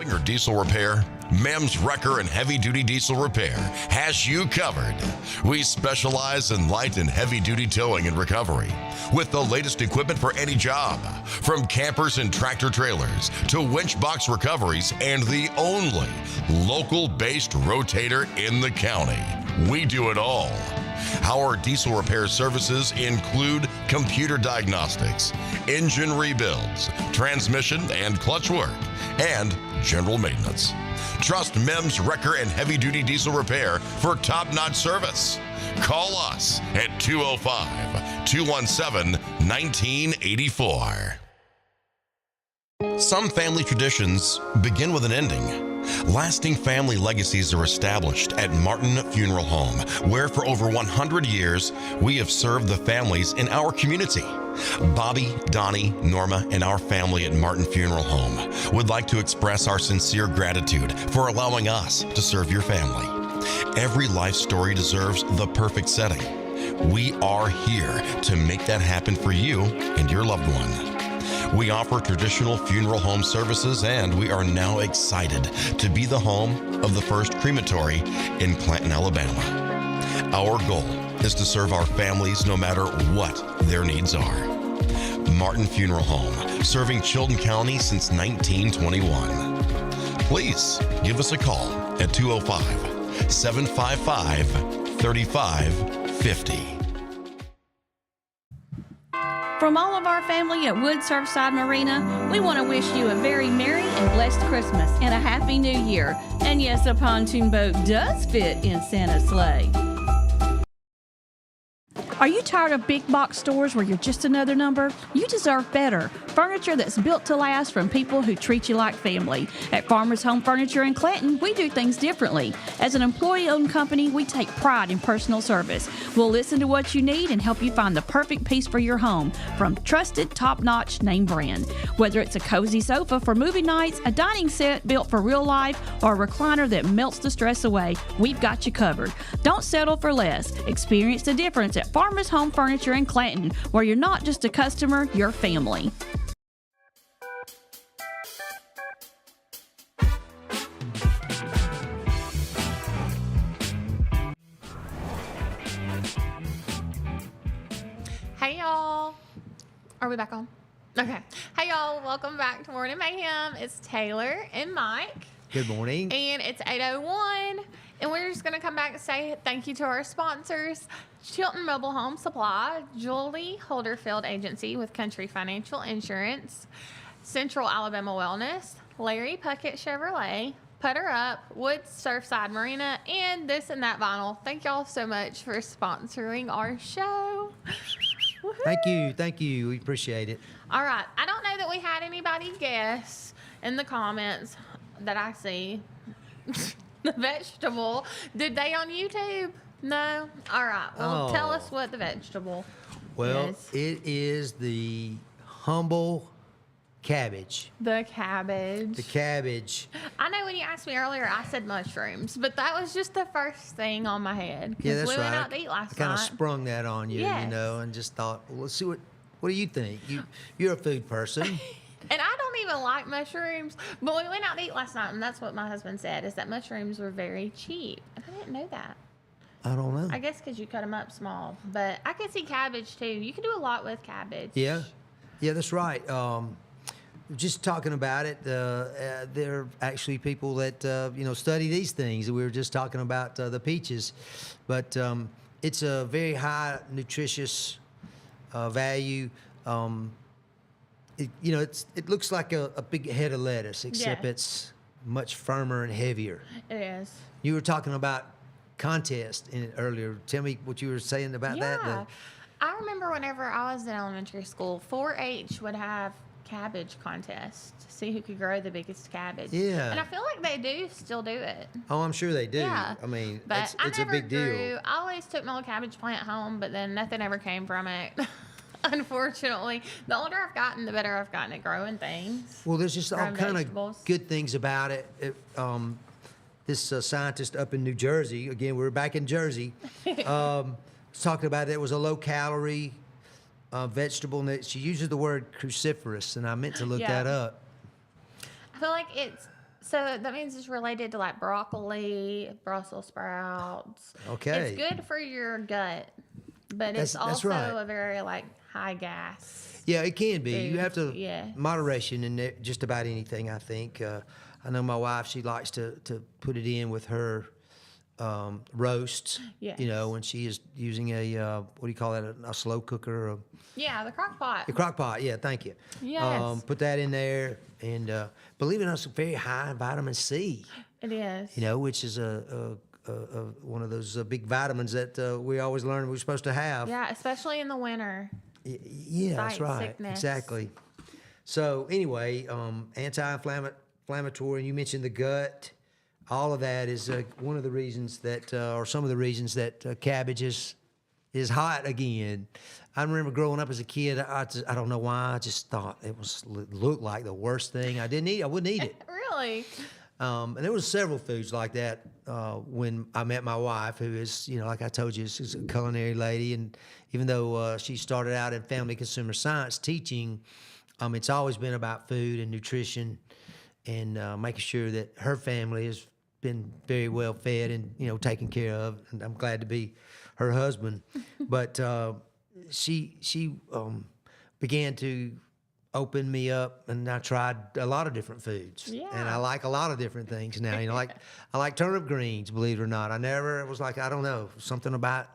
Your diesel repair, Mem's Wrecker and Heavy Duty Diesel Repair has you covered. We specialize in light and heavy duty towing and recovery with the latest equipment for any job, from campers and tractor trailers to winch box recoveries, and the only local based rotator in the county. We do it all. Our diesel repair services include computer diagnostics, engine rebuilds, transmission and clutch work, and general maintenance. Trust Mem's Wrecker and Heavy Duty Diesel Repair for top-notch service. Call us at 205-217-1984. Some family traditions begin with an ending. Lasting family legacies are established at Martin Funeral Home, where for over 100 years, we have served the families in our community. Bobby, Donnie, Norma, and our family at Martin Funeral Home would like to express our sincere gratitude for allowing us to serve your family. Every life story deserves the perfect setting. We are here to make that happen for you and your loved one. We offer traditional funeral home services, and we are now excited to be the home of the first crematory in Clanton, Alabama. Our goal is to serve our families no matter what their needs are. Martin Funeral Home, serving Chilton County since 1921. Please give us a call at 205-755-3550. From all of our family at Wood Surfside Marina, we want to wish you a very merry and blessed Christmas and a happy new year. And yes, a pontoon boat does fit in Santa's sleigh. Are you tired of big box stores where you're just another number? You deserve better. Furniture that's built to last from people who treat you like family. At Farmers Home Furniture in Clanton, we do things differently. As an employee-owned company, we take pride in personal service. We'll listen to what you need and help you find the perfect piece for your home from trusted, top-notch name brand. Whether it's a cozy sofa for movie nights, a dining set built for real life, or a recliner that melts the stress away, we've got you covered. Don't settle for less. Experience the difference at Farmers Home Furniture in Clanton, where you're not just a customer, you're family. Hey y'all. Are we back on? Okay. Hey y'all, welcome back to Morning Mayhem. It's Taylor and Mike. Good morning. And it's 8:01. And we're just going to come back and say thank you to our sponsors, Chilton Mobile Home Supply, Julie Holderfield Agency with Country Financial Insurance, Central Alabama Wellness, Larry Puckett Chevrolet, Putter Up, Woods Surfside Marina, and This and That Vinyl. Thank y'all so much for sponsoring our show. Woohoo. Thank you. We appreciate it. All right. I don't know that we had anybody guess in the comments that I see. The vegetable. Did they on YouTube? No? All right. Well, tell us what the vegetable is. It is the humble cabbage. The cabbage. The cabbage. I know when you asked me earlier, I said mushrooms, but that was just the first thing on my head. Yeah, that's we right. went out to eat last I kind night. of sprung that on you, Yes. you know, and just thought, well, let's see what do you think? You're a food person. And I don't even like mushrooms, but we went out to eat last night, and that's what my husband said, is that mushrooms were very cheap. And I didn't know that. I don't know. I guess because you cut them up small. But I could see cabbage, too. You can do a lot with cabbage. Yeah, that's right. Just talking about it, there are actually people that, study these things. We were just talking about the peaches. But it's a very high nutritious value. It looks like a big head of lettuce, except Yeah. it's much firmer and heavier. It is. You were talking about contest in it earlier. Tell me what you were saying about that. Yeah. I remember whenever I was in elementary school, 4-H would have cabbage contests to see who could grow the biggest cabbage. Yeah. And I feel like they do still do it. Oh, I'm sure they do. Yeah. I mean, But it's I a never big grew. deal. I always took my little cabbage plant home, but then nothing ever came from it. Unfortunately, the older I've gotten, the better I've gotten at growing things. Well, there's just all Growing kind vegetables. of good things about it. This scientist up in New Jersey, again, we're back in Jersey, was talking about it was a low-calorie vegetable, and she uses the word cruciferous, and I meant to look Yeah. that up. I feel like so that means it's related to like broccoli, Brussels sprouts. Okay. It's good for your gut, but it's That's also right. a very like high gas. Yeah, it can be. You Food, have to yeah. moderation in just about anything. I think. I know my wife; she likes to put it in with her roasts. Yes. You know, when she is using a what do you call that? A slow cooker. Or Yeah, the crock pot. a crock pot. Yeah, thank you. Yes. Put that in there, and believe it or not, it's very high in vitamin C. It is. You know, which is one of those big vitamins that we always learn we're supposed to have. Yeah, especially in the winter. Yeah, that's Fight right. sickness. Exactly. So anyway, anti-inflammatory, and you mentioned the gut. All of that is one of the reasons that, or some of the reasons that cabbage is hot again. I remember growing up as a kid. I don't know why. I just thought it looked like the worst thing. I didn't eat. I wouldn't eat it. Really? And there was several foods like that when I met my wife, who is, like I told you, is a culinary lady. And even though she started out in family consumer science teaching, it's always been about food and nutrition and making sure that her family has been very well fed and, taken care of. And I'm glad to be her husband. But she began to open me up, and I tried a lot of different foods. Yeah. And I like a lot of different things now. Like I like turnip greens, believe it or not. I never was like, I don't know, something about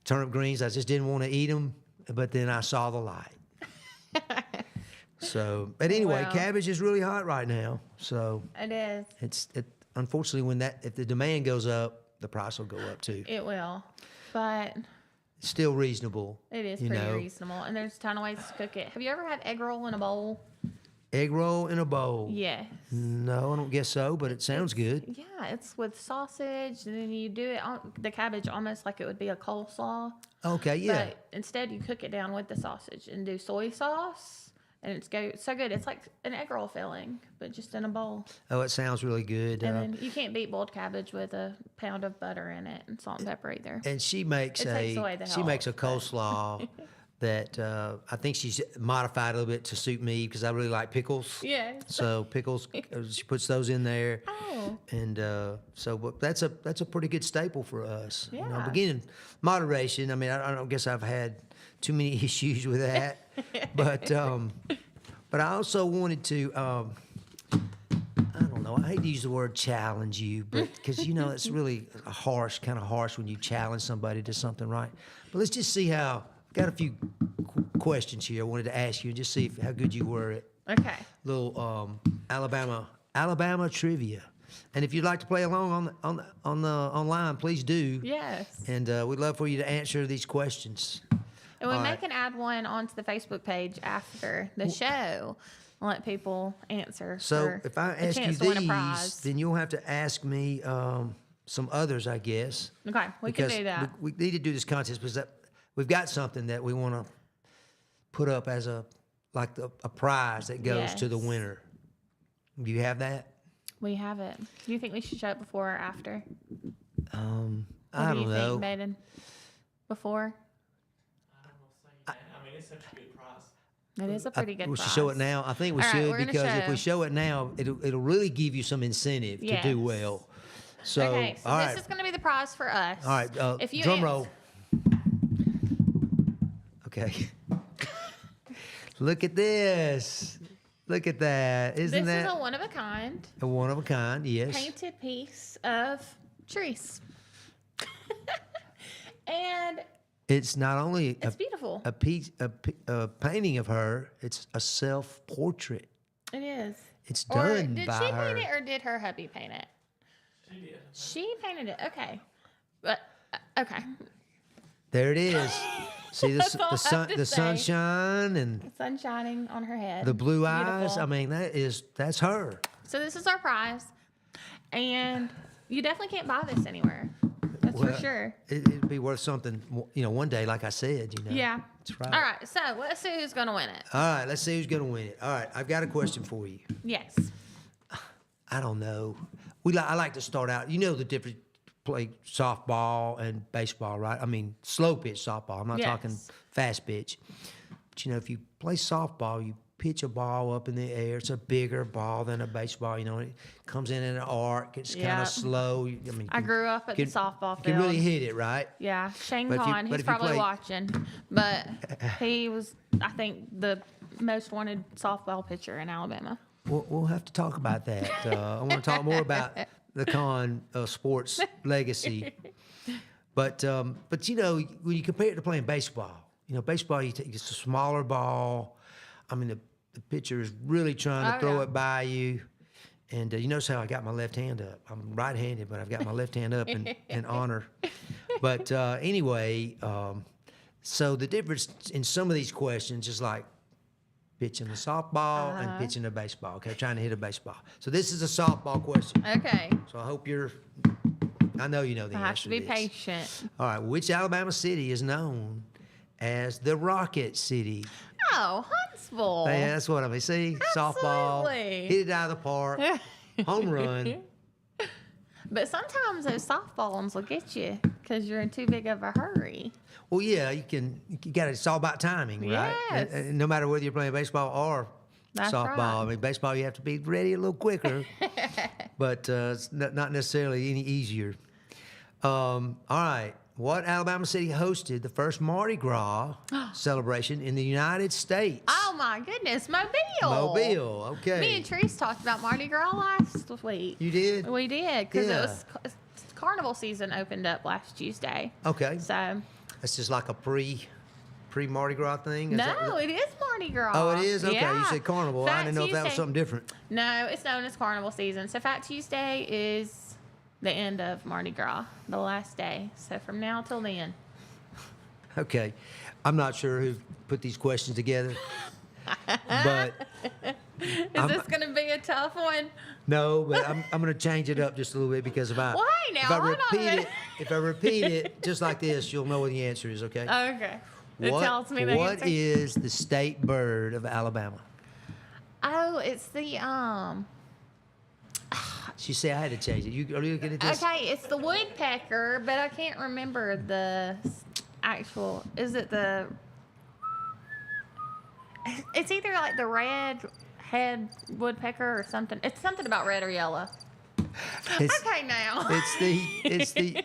turnip greens. I just didn't want to eat them, but then I saw the light. So, but anyway, Wow. cabbage is really hot right now. So It is. unfortunately, if the demand goes up, the price will go up too. It will. But It's still reasonable. it is you pretty know. reasonable. And there's a ton of ways to cook it. Have you ever had egg roll in a bowl? Egg roll in a bowl. Yes. No, I don't guess so, but it sounds good. Yeah, it's with sausage, and then you do it on the cabbage almost like it would be a coleslaw. Okay, yeah. But instead, you cook it down with the sausage and do soy sauce, and it's so good. It's like an egg roll filling, but just in a bowl. Oh, it sounds really good. And then you can't beat boiled cabbage with a pound of butter in it and salt and pepper either. And she makes It takes away the she makes a health, coleslaw that I think she's modified a little bit to suit me because I really like pickles. Yes. So pickles, she puts those in there. Oh. And but that's a pretty good staple for us. Yeah. Beginning moderation. I mean, I don't guess I've had too many issues with that, but I also wanted to. I don't know. I hate to use the word challenge you, but because it's really kind of harsh when you challenge somebody to something, right? But let's just see how. Got a few questions here I wanted to ask you and just see how good you were at Okay. little Alabama trivia. And if you'd like to play along on the online, please do. Yes. And we'd love for you to answer these questions. And we All may right. can add one onto the Facebook page after the show and let people answer. So for if I a ask you chance to win a these, prize. then you'll have to ask me some others, I guess. Okay, we can do that. We need to do this contest because we've got something that we want to put up as a prize that goes to the Yes. winner. Do you have that? We have it. Do you think we should show it before or after? I What do don't you know. think, Baden? Before? I mean, it's such a good prize. It is a pretty good We prize. should show it now. I think we All right, should we're gonna because if we show. show it now, it'll really give you some incentive to do Yes. well. So, Okay, so all this right, is going to be the prize for us. all right. If you Drum ans- roll. Okay. Look at this. Look at that. Isn't This that is a one of a kind a one of a kind? Yes. painted piece of trees. And It's not only it's beautiful. a painting of her. It's a self-portrait. It is. It's Or done did by she her. paint it or did her hubby paint it? She did. She painted it. Okay. But okay. There it is. See That's all I have to the say. sunshine and The sun shining on her head. the blue eyes. Beautiful. I mean, that's her. So this is our prize. And you definitely can't buy this anywhere. That's Well, for sure. It'd be worth something, one day, like I said. Yeah. That's right. All right. So let's see who's going to win it. All right, let's see who's gonna win it. All right, I've got a question for you. Yes. I don't know. I like to start out. You know the difference. Play softball and baseball, right? I mean, slow pitch softball. I'm not talking Yes. fast pitch. But if you play softball, you pitch a ball up in the air. It's a bigger ball than a baseball. It comes in an arc. It's kind Yep. of slow. I grew up at the softball You can really field. hit it, right? Yeah, Shane But if you- Kahn, but he's if you probably play- watching, but he was, I think, the most wanted softball pitcher in Alabama. We'll have to talk about that. I want to talk more about the Kahn sports legacy. But when you compare it to playing baseball, baseball it's a smaller ball. I mean, the pitcher is really trying to Oh, throw yeah. it by you. And you notice how I got my left hand up. I'm right-handed, but I've got my left hand up in honor. But anyway, so the difference in some of these questions is like pitching the softball and pitching the baseball. Okay, trying to hit a baseball. So this is a softball question. Okay. So I hope I know you know the I have answer to be this. patient. All right, which Alabama city is known as the Rocket City? Oh, Huntsville. Yeah, that's what I mean. See, softball, Absolutely. hit it out of the park, home run. But sometimes those softball ones will get you because you're in too big of a hurry. Well, yeah, you got it's all about timing, right? Yes. And no matter whether you're playing baseball or That's softball. right. I mean, baseball you have to be ready a little quicker, but it's not necessarily any easier. All right. What Alabama city hosted the first Mardi Gras celebration in the United States? Oh my goodness, Mobile. Mobile. Okay. Me and Treese talked about Mardi Gras last week. You did? We did because Yeah. it was carnival season opened up last Tuesday. Okay. So That's just like a pre Mardi Gras thing? Is that- no, it is Mardi Gras. Oh, it is? Okay. Yeah. You said carnival. I Fat didn't know if that was Tuesday- something different. No, it's known as carnival season. So Fat Tuesday is the end of Mardi Gras, the last day. So from now till then. Okay. I'm not sure who put these questions together. But Is this going to be a tough one? no, but I'm going to change it up just a little bit because if I Why now? if I Hold on a repeat minute. it, if I repeat it just like this, you'll know what the answer is, okay? Okay. It tells me the what answer. is the state bird of Alabama? Oh, it's the She said I had to change it. Are you looking at this? Okay, it's the woodpecker, but I can't remember the actual. Is it the? It's either like the red head woodpecker or something. It's something about red or yellow. It's, Okay, now. it's the.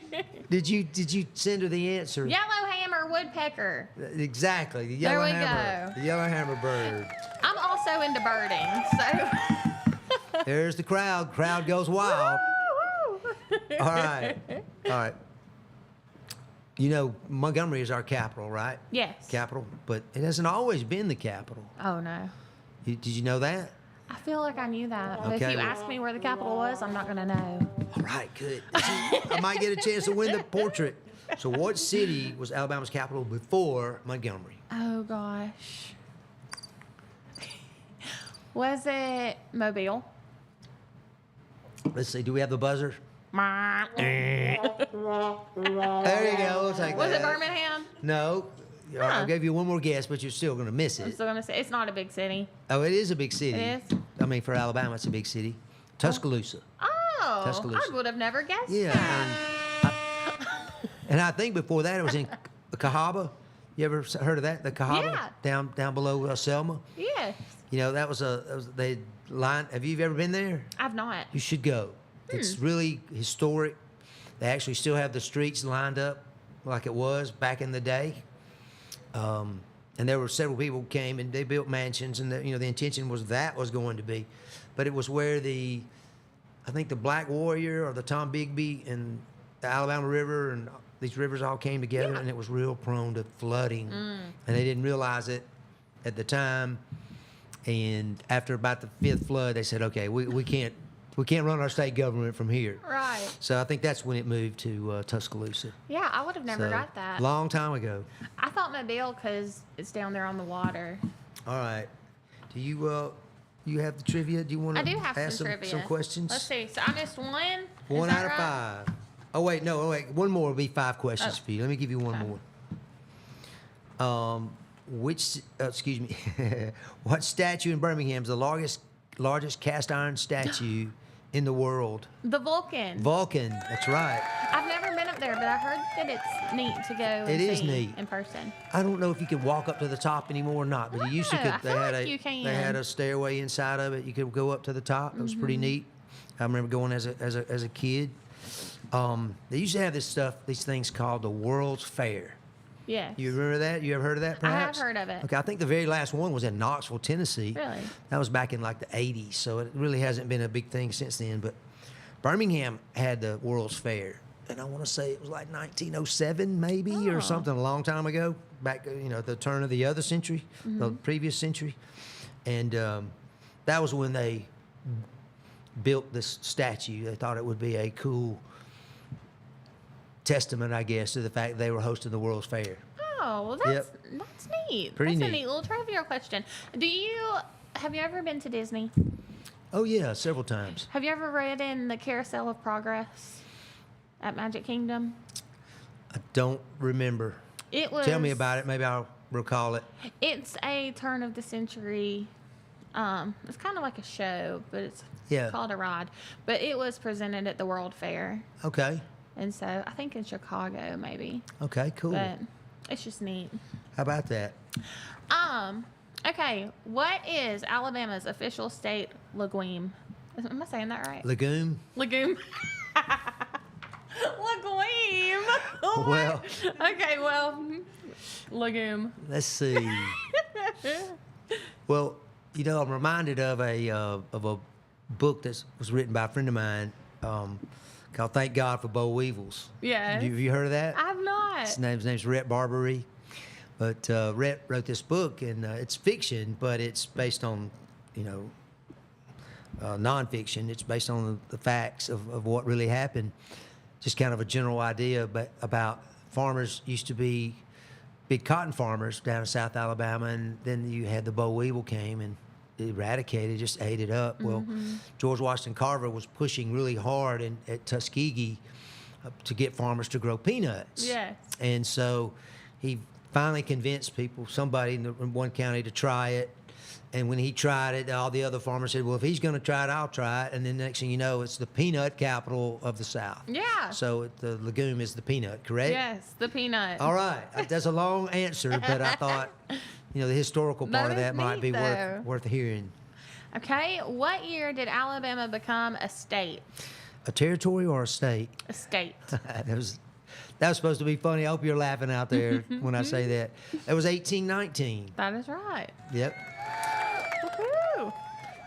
Did you send her the answer? Yellow hammer woodpecker. Exactly. The There yellow we hammer. go. The yellow hammer bird. I'm also into birding, so. There's the crowd. Crowd goes wild. All right. All right. You know, Montgomery is our capital, right? Yes. Capital. But it hasn't always been the capital. Oh no. Did you know that? I feel like I knew that. But Okay, if you well- ask me where the capital was, I'm not gonna know. All right, good. I might get a chance to win the portrait. So, what city was Alabama's capital before Montgomery? Oh gosh. Was it Mobile? Let's see. Do we have the buzzer? Was There you go. We'll take that. it Birmingham? No. All right, I'll give you one more guess, but you're still going to miss I'm it. still gonna say it's not a big city. Oh, it is a big city. It is? I mean, for Alabama, it's a big city. Tuscaloosa. Oh, Tuscaloosa. I would have never guessed Yeah. that. And I think before that, it was in Cahaba. You ever heard of that? The Cahaba? Yeah. Down below Selma. Yes, You know, they line. Have you ever been there? I've not. You should go. It's really historic. They actually still have the streets lined up like it was back in the day. And there were several people who came and they built mansions, and the intention was that was going to be, but it was where I think the Black Warrior or the Tom Bigby and the Alabama River and these rivers all came together, and it was real prone to flooding, and they didn't realize it at the time. And after about the fifth flood, they said, "Okay, we can't run our state government from here." Right. So I think that's when it moved to Tuscaloosa. Yeah, I would have never So, got that. Long time ago. I thought Mobile because it's down there on the water. All right. Do you have the trivia? Do you want to I do have ask some trivia. some questions? Let's see. So I missed one. One Is out that of right? 5. Oh wait, no, wait. One more will be 5 questions Oh. for you. Let me give you one Okay. more. Excuse me. What statue in Birmingham is the largest cast iron statue in the world? The Vulcan. Vulcan. That's right. I've never been up there, but I heard that it's neat to go and It is see neat. in person. I don't know if you can walk up to the top anymore or not, but you used to. No, I feel like you can. They had a stairway inside of it. You could go up to the top. It was pretty neat. I remember going as a kid. They used to have these things called the World's Fair. Yes. You remember that? You ever heard of that? I have Perhaps. heard of it. Okay, I think the very last one was in Knoxville, Tennessee. Really? That was back in like the '80s, so it really hasn't been a big thing since then. But Birmingham had the World's Fair, and I want to say it was like 1907, maybe, or something, a long time ago, back at the turn of the other century, the previous century, and that was when they built this statue. They thought it would be a cool testament, I guess, to the fact that they were hosting the World's Fair. Oh, well, that's neat. Pretty that's a neat. neat little trivia question. Have you ever been to Disney? Oh, yeah, several times. Have you ever ridden the Carousel of Progress at Magic Kingdom? I don't remember. It was. Tell me about it. Maybe I'll recall it. It's a turn of the century. It's kind of like a show, but it's called a ride. But it was presented at the World Fair, Okay. and so I think in Chicago maybe. Okay, cool. But it's just neat. How about that? Okay, what is Alabama's official state legume? Am I saying that right? Legume? Legume. Legume. Well. Okay, well, legume. Let's see. Well, I'm reminded of a book that was written by a friend of mine called "Thank God for Boll Weevils." Yes. Have you heard of that? I've not. His name's Rhett Barbary. But Rhett wrote this book, and it's fiction, but it's based on, nonfiction. It's based on the facts of what really happened. Just kind of a general idea about farmers used to be big cotton farmers down in South Alabama, and then you had the boll weevil came and eradicated, just ate it up. Well, George Washington Carver was pushing really hard at Tuskegee to get farmers to grow peanuts. Yes. And so he finally convinced somebody in one county to try it. And when he tried it, all the other farmers said, well, if he's going to try it, I'll try it. And then next thing you know, it's the peanut capital of the South. Yeah. So the legume is the peanut, correct? Yes, the peanut. All right. That's a long answer, but I thought, the historical part That of that is might be neat, though. worth hearing. Okay, what year did Alabama become a state? A territory or a state? A state. that was supposed to be funny. I hope you're laughing out there when I say that. It was 1819. That is right. Yep. Woohoo!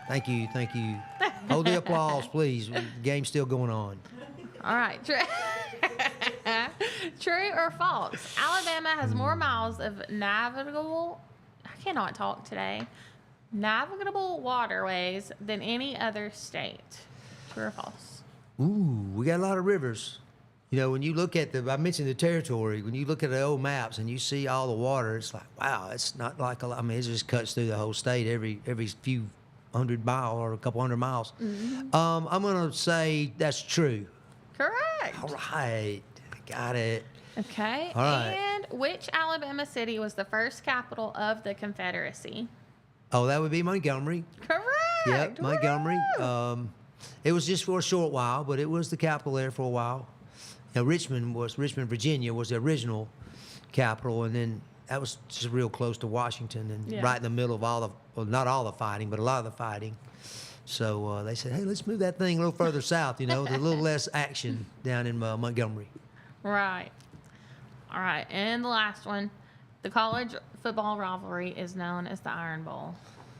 Thank you. Hold the applause, please. The game's still going on. All right. True or false? Alabama has more miles of navigable. I cannot talk today. Navigable waterways than any other state. True or false? Ooh, we got a lot of rivers. When you look at I mentioned the territory, when you look at the old maps and you see all the water, it's like, wow, it's not like a lot. I mean, it just cuts through the whole state every few 100 miles or a couple 100 miles. I'm going to say that's true. Correct. All right. Got it. Okay. All right. And which Alabama city was the first capital of the Confederacy? Oh, that would be Montgomery. Correct. Yep, Montgomery. Woo! It was just for a short while, but it was the capital there for a while. Richmond, Virginia was the original capital, and then that was just real close to Washington and right in the middle of not all the fighting, but a lot of the fighting. So they said, hey, let's move that thing a little further south, there's a little less action down in Montgomery. Right. All right. And the last one. The college football rivalry is known as the Iron Bowl.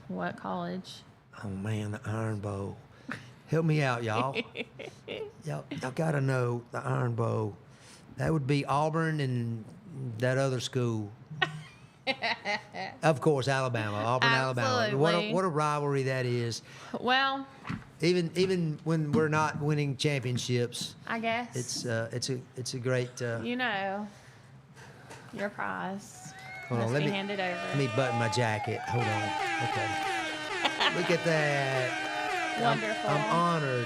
What college? Oh, man, the Iron Bowl. Help me out, y'all. y'all got to know the Iron Bowl. That would be Auburn and that other school. Of course, Alabama. Auburn, Alabama. What a rivalry that is. Well, even when we're not winning championships, I guess it's a great. Your prize Hold on, must let be me- handed over. Let me button my jacket. Hold on. Okay. Look at that. Wonderful. I'm honored.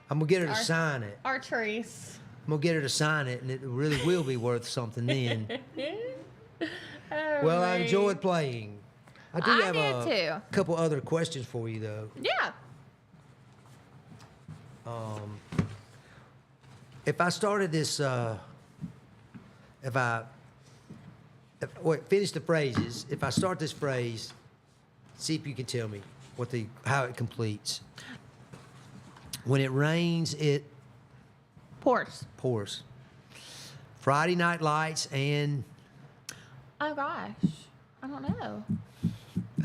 I'm gonna get her to sign it. Artrice. I'm gonna get her to sign it, and it really will be worth something then. Oh, Well, I me. enjoyed playing. I do I have did too. a couple other questions for you, though. Yeah. If I started this, finish the phrases. If I start this phrase, see if you can tell me how it completes. When it rains, it Pours. pours. Friday Night Lights and Oh gosh. I don't know.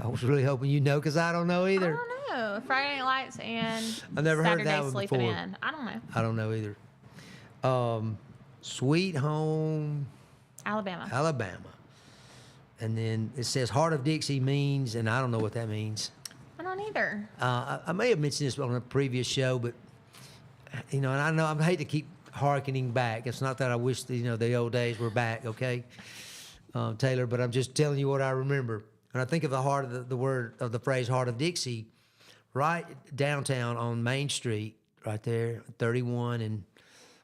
I was really hoping you know because I don't know I either. don't know. Friday Night Lights and I've never heard Saturday that one Sleeping before. In. I don't know. I don't know either. Sweet Home Alabama. Alabama. And then it says Heart of Dixie means, and I don't know what that means. I don't either. I may have mentioned this on a previous show, but and I know I hate to keep hearkening back. It's not that I wish the old days were back. Okay, Taylor, but I'm just telling you what I remember. And I think of the heart of the phrase "Heart of Dixie," right downtown on Main Street, right there, 31, and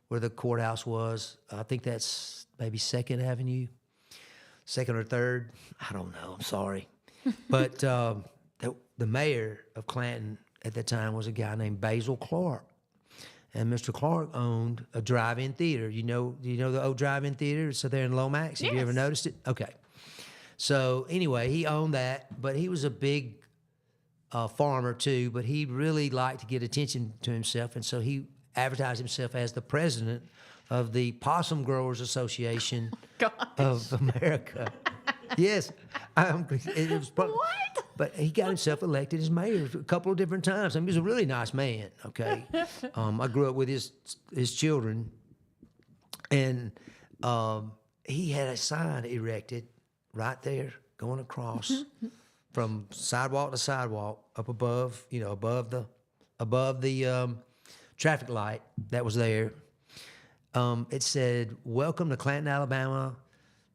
where the courthouse was. I think that's maybe 2nd Avenue, 2nd or 3rd. I don't know. I'm sorry, but the mayor of Clanton at that time was a guy named Basil Clark. And Mr. Clark owned a drive-in theater. You know the old drive-in theater? It's there in Lomax. Have you ever Yes. noticed it? Okay. So anyway, he owned that, but he was a big farmer too. But he really liked to get attention to himself, and so he advertised himself as the president of the Possum Growers Association of America. Yes, it was probably. What? But he got himself elected as mayor a couple of different times. I mean, he was a really nice man. Okay, I grew up with his children, and he had a sign erected right there, going across from sidewalk to sidewalk, up above, above the traffic light that was there. It said, "Welcome to Clanton, Alabama.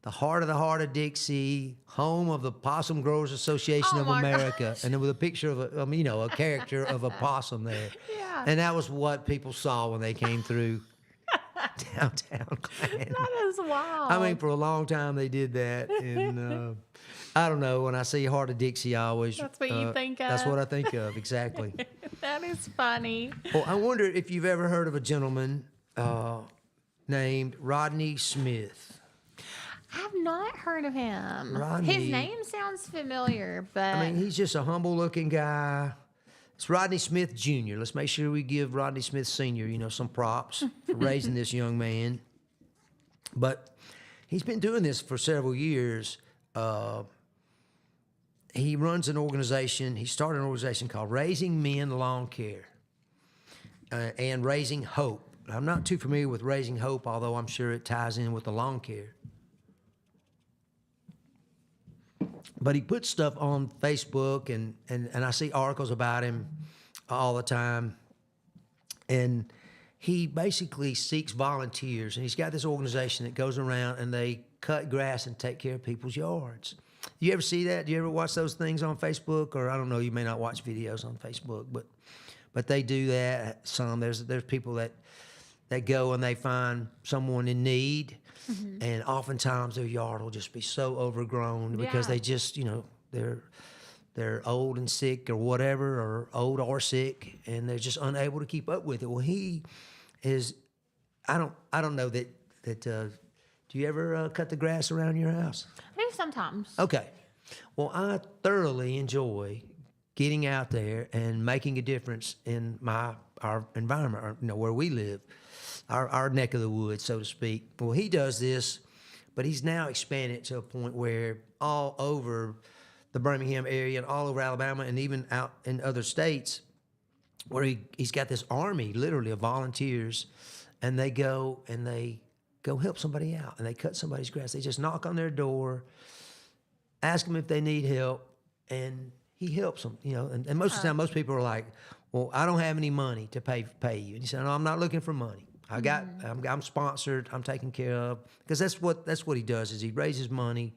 The heart of Dixie, home of the Possum Growers Association Oh of my America," and there was a picture of a character of a possum there. Yeah. And that was what people saw when they came through downtown Clanton. That is wild. I mean, for a long time they did that, and I don't know. When I see Heart of Dixie, I always That's what you think That's of? what I think of exactly. That is funny. Well, I wonder if you've ever heard of a gentleman named Rodney Smith. I've not heard of him. Rodney- His name sounds familiar, but I mean, he's just a humble-looking guy. It's Rodney Smith Jr. Let's make sure we give Rodney Smith Sr., some props for raising this young man. But he's been doing this for several years. He runs an organization. He started an organization called Raising Men Lawn Care and Raising Hope. I'm not too familiar with Raising Hope, although I'm sure it ties in with the lawn care. But he puts stuff on Facebook, and I see articles about him all the time. And he basically seeks volunteers, and he's got this organization that goes around and they cut grass and take care of people's yards. You ever see that? Do you ever watch those things on Facebook? Or I don't know, you may not watch videos on Facebook, but they do that some. There's people that go and they find someone in need. Mm-hmm. And oftentimes their yard will just be so overgrown because Yeah. they just, they're old and sick or whatever, or old or sick, and they're just unable to keep up with it. Well, he is. I don't know that. Do you ever cut the grass around your house? I do sometimes. Okay. Well, I thoroughly enjoy getting out there and making a difference in our environment, or, where we live. Our neck of the woods, so to speak. Well, he does this, but he's now expanded it to a point where all over the Birmingham area and all over Alabama and even out in other states, where he's got this army, literally, of volunteers, and they go help somebody out, and they cut somebody's grass. They just knock on their door, ask them if they need help, and he helps them. And most of the time, most people are like, "Well, I don't have any money to pay you." And he said, "No, I'm not looking for money. I'm sponsored. I'm taken care of," because that's what he does. Is he raises money,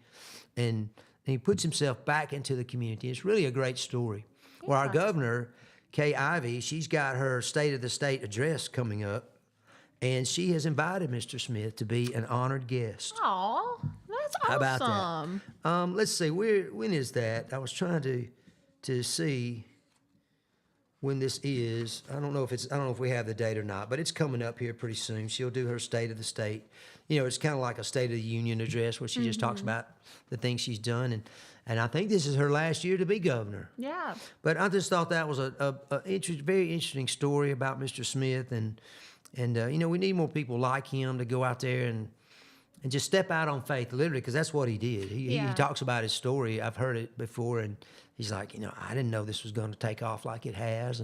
and he puts himself back into the community. It's really a great story. Yeah. Well, our governor, Kay Ivey, she's got her State of the State address coming up, and she has invited Mr. Smith to be an honored guest. Aw, that's awesome. How about that? Let's see. When is that? I was trying to see when this is. I don't know if we have the date or not, but it's coming up here pretty soon. She'll do her State of the State. It's kind of like a State of the Union address where she just talks about the things she's done, and I think this is her last year to be governor. Yeah. But I just thought that was a very interesting story about Mr. Smith, and we need more people like him to go out there and just step out on faith, literally, because that's what he did. He talks about his story. I've heard it before, and he's like, I didn't know this was going to take off like it has,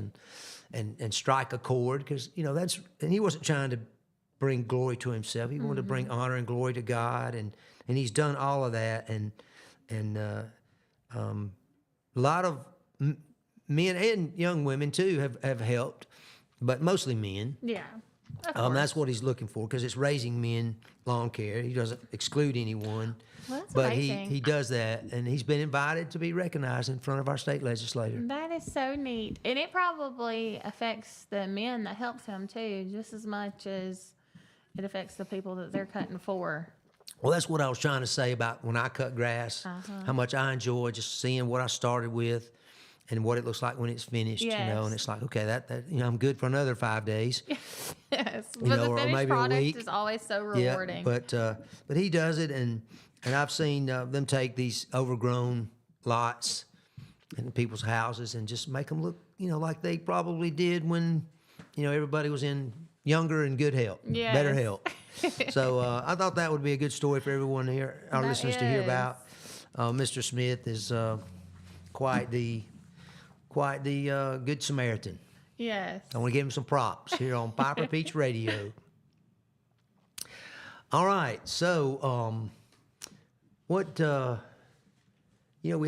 and strike a chord, because and he wasn't trying to bring glory to himself. He wanted to bring honor and glory to God, and he's done all of that, and a lot of men and young women too have helped, but mostly men. Yeah. That's what he's looking for because it's raising men lawn care. He doesn't exclude anyone. Well, that's But amazing. he does that, and he's been invited to be recognized in front of our state legislator. That is so neat. And it probably affects the men that helps him too, just as much as it affects the people that they're cutting for. Well, that's what I was trying to say about when I cut grass, how much I enjoy just seeing what I started with and what it looks like when it's finished, you know, Yes. and it's like, okay, that I'm good for another 5 days. Yes. But know, the or finished maybe a product week. is always so Yeah, rewarding. but he does it, and I've seen them take these overgrown lots in people's houses and just make them look, like they probably did when, everybody was in younger and good health, better Yes. health. So I thought that would be a good story for everyone to hear, our That listeners to hear is. about. Mr. Smith is quite the good Samaritan. Yes. I want to give him some props here on Piper Peach Radio. All right, so we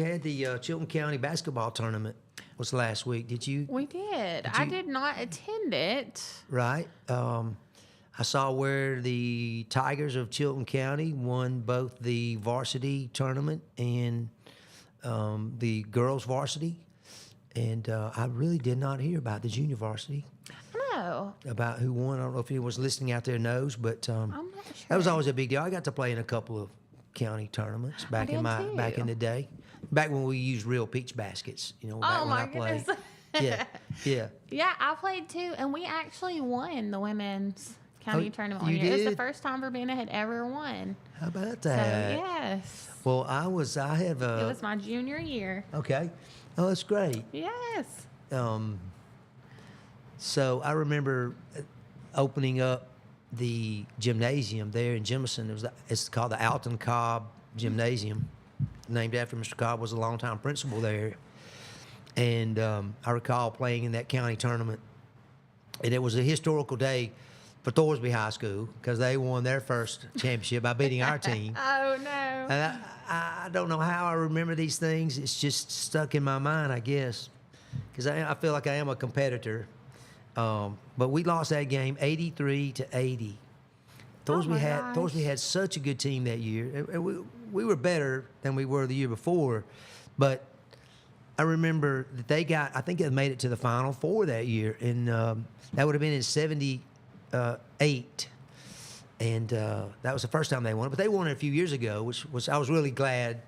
had the Chilton County basketball tournament was last week. Did you? We did. I did not attend it. Right. I saw where the Tigers of Chilton County won both the varsity tournament and the girls varsity. And I really did not hear about the junior varsity, No. about who won. I don't know if anyone was listening out there knows, but I'm not sure. that was always a big deal. I got to play in a couple of county tournaments back did back in too. the day, back when we used real peach baskets. Back Oh, when my I played. goodness. Yeah. Yeah, I played too, and we actually won the women's county tournament one you year. It was the did? first time Verbena had ever won. How about So, that? yes. Well, I have It was my junior year. okay. Oh, that's great. Yes. So I remember opening up the gymnasium there in Jemison. It's called the Alton Cobb Gymnasium, named after Mr. Cobb was a longtime principal there. And I recall playing in that county tournament, and it was a historical day for Thorsby High School because they won their first championship by beating our team. Oh, no. And I don't know how I remember these things. It's just stuck in my mind, I guess, because I feel like I am a competitor. But we lost that game 83-80. Thorsby had such a good team that year. We were better than we were the year before, but I remember that I think they made it to the Final Four that year, and that would have been in '78. And that was the first time they won it. But they won it a few years ago, which was I was really glad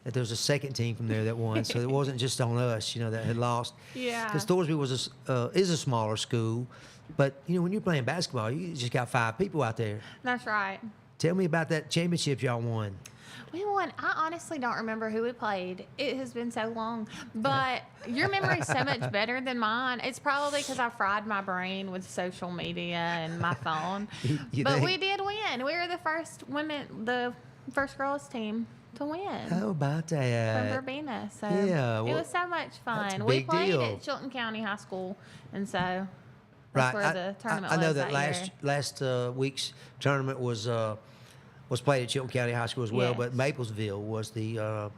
that there was a second team from there that won. So it wasn't just on us, that had lost. Yeah. Because Thorsby is a smaller school, but when you're playing basketball, you just got 5 people out there. That's right. Tell me about that championship y'all won. We won. I honestly don't remember who we played. It has been so long. But your memory is so much better than mine. It's probably because I fried my brain with social media and my phone. You But think? we did win. We were the first girls team to win. How about that? From Verbena. So yeah, it well, was so much that's a fun. We big played deal. at Chilton County High School, and so Right. that's where the tournament I know was that year. last week's tournament was played at Chilton County High School as well, Yes. but Maplesville was the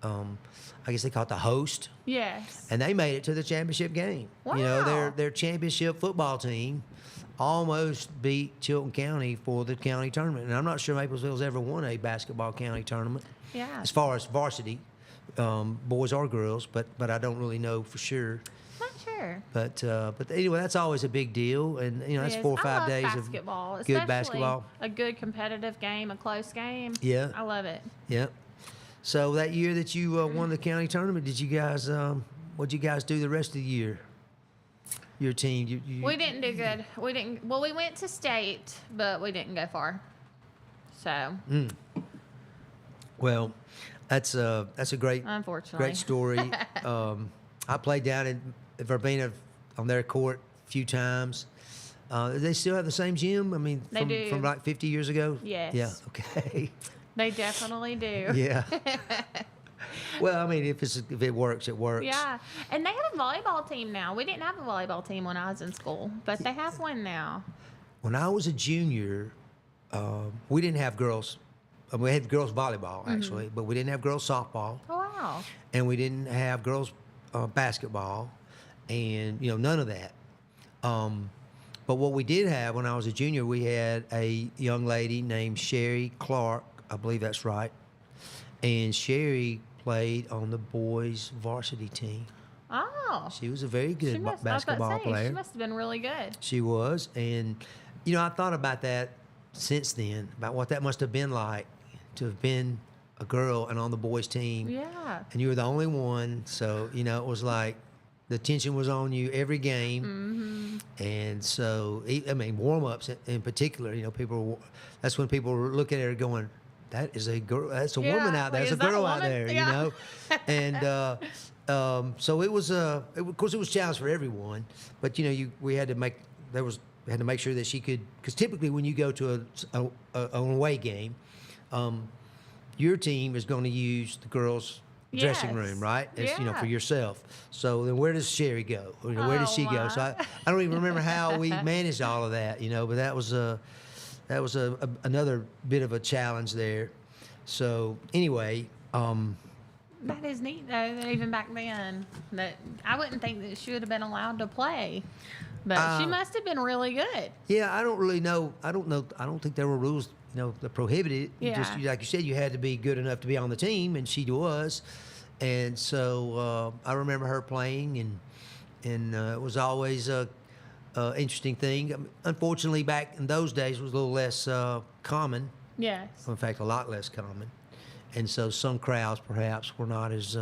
I guess they call it the host, Yes. and they made it to the championship game. Wow. Their championship football team almost beat Chilton County for the county tournament, and I'm not sure Maplesville's ever won a basketball county tournament Yeah. as far as varsity, boys or girls, but I don't really know for sure. Not sure. But anyway, that's always a big deal, and that's Yes. 4 or I 5 love days basketball, of good especially basketball. A good competitive game, a close game. Yeah. I love it. Yeah. So that year that you won the county tournament, did you guys? What'd you guys do the rest of the year? Your team. You We didn't do good. We didn't. Well, we went to state, but we didn't go far. So, Well, that's a great unfortunately, story. I played down in Verbena on their court a few times. They still have the same gym. I mean, They do. from like 50 years ago. Yes. Yeah. Okay. they definitely do. Yeah. Well, I mean, if it works, it works. Yeah, and they have a volleyball team now. We didn't have a volleyball team when I was in school, but they have one now. When I was a junior, we didn't have girls. We had girls volleyball actually, but we didn't have girls softball, Oh wow! and we didn't have girls basketball, and none of that. But what we did have when I was a junior, we had a young lady named Sherry Clark. I believe that's right. And Sherry played on the boys' varsity team. Oh. She was a very good basketball player. She must have been really good. She was. And, you know, I thought about that since then, about what that must have been like to have been a girl and on the boys' team. Yeah. And you were the only one. So, you know, it was like the tension was on you every game. Mm-hmm. And so, I mean, warm-ups in particular, you know, that's when people were looking at her going, that is a girl. That's a woman out there. There's a girl out there, you know. And so it was. Of course, it was a challenge for everyone. But you know, we had to make sure that she could. Because typically, when you go to an away game, your team is going to use the girls' dressing room, right? It's, you know, for yourself. So then, where does Sherry go? You know, where does she go? So I don't even remember how we managed all of that, you know. But that was another bit of a challenge there. So anyway, that is neat though. That even back then, that I wouldn't think that she would have been allowed to play, but she must have been really good. Yeah, I don't really know. I don't think there were rules, you know, that prohibited it. Yeah. Just like you said, you had to be good enough to be on the team, and she was. And so I remember her playing, and it was always a interesting thing. Unfortunately, back in those days, it was a little less common. Yes. In fact, a lot less common. And so some crowds perhaps were not as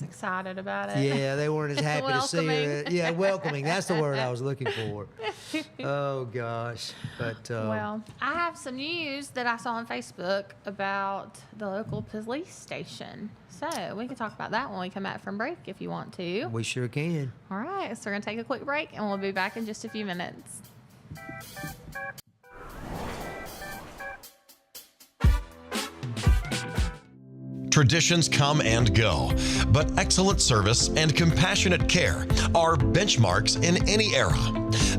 excited about it. Yeah, they weren't as happy to see her. Yeah, welcoming. That's the word I was looking for. Oh gosh. But well, I have some news that I saw on Facebook about the local police station. So we can talk about that when we come back from break if you want to. We sure can. All right, so we're going to take a quick break and we'll be back in just a few minutes. Traditions come and go, but excellent service and compassionate care are benchmarks in any era.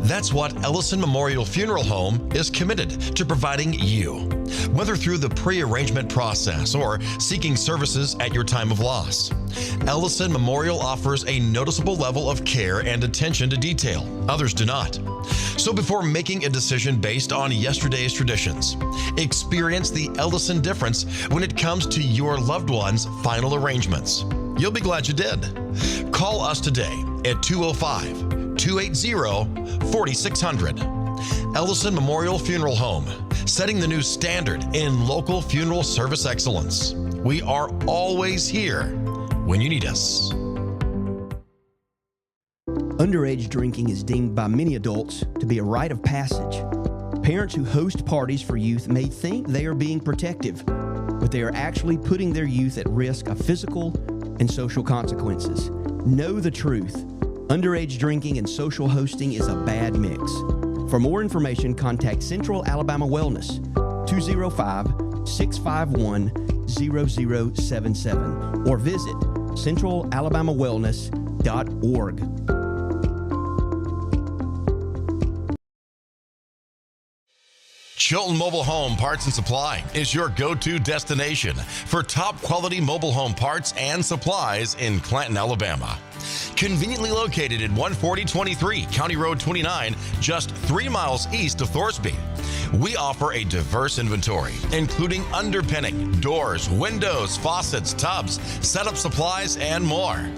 That's what Ellison Memorial Funeral Home is committed to providing you, whether through the pre-arrangement process or seeking services at your time of loss. Ellison Memorial offers a noticeable level of care and attention to detail. Others do not. So before making a decision based on yesterday's traditions, experience the Ellison difference when it comes to your loved one's final arrangements. You'll be glad you did. Call us today at 205-280-4600. Ellison Memorial Funeral Home, setting the new standard in local funeral service excellence. We are always here when you need us. Underage drinking is deemed by many adults to be a rite of passage. Parents who host parties for youth may think they are being protective, but they are actually putting their youth at risk of physical and social consequences. Know the truth. Underage drinking and social hosting is a bad mix. For more information, contact Central Alabama Wellness, 205-651-0077, or visit centralalabamawellness.org. Chilton Mobile Home Parts and Supply is your go-to destination for top quality mobile home parts and supplies in Clanton, Alabama. Conveniently located at 14023 County Road 29, just 3 miles east of Thorsby. We offer a diverse inventory, including underpinning, doors, windows, faucets, tubs, setup supplies, and more.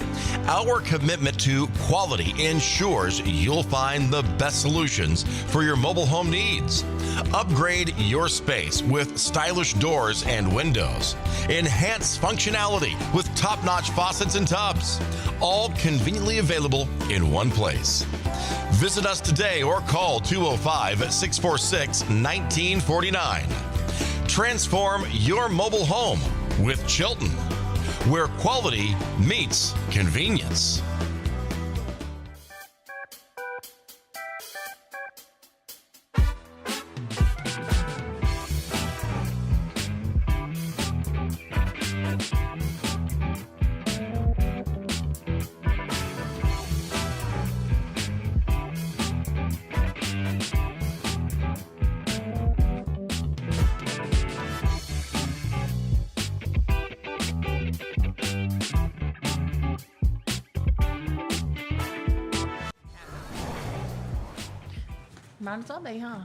Our commitment to quality ensures you'll find the best solutions for your mobile home needs. Upgrade your space with stylish doors and windows. Enhance functionality with top-notch faucets and tubs. All conveniently available in one place. Visit us today or call 205-646-1949. Transform your mobile home with Chilton, where quality meets convenience. Might as well be, huh?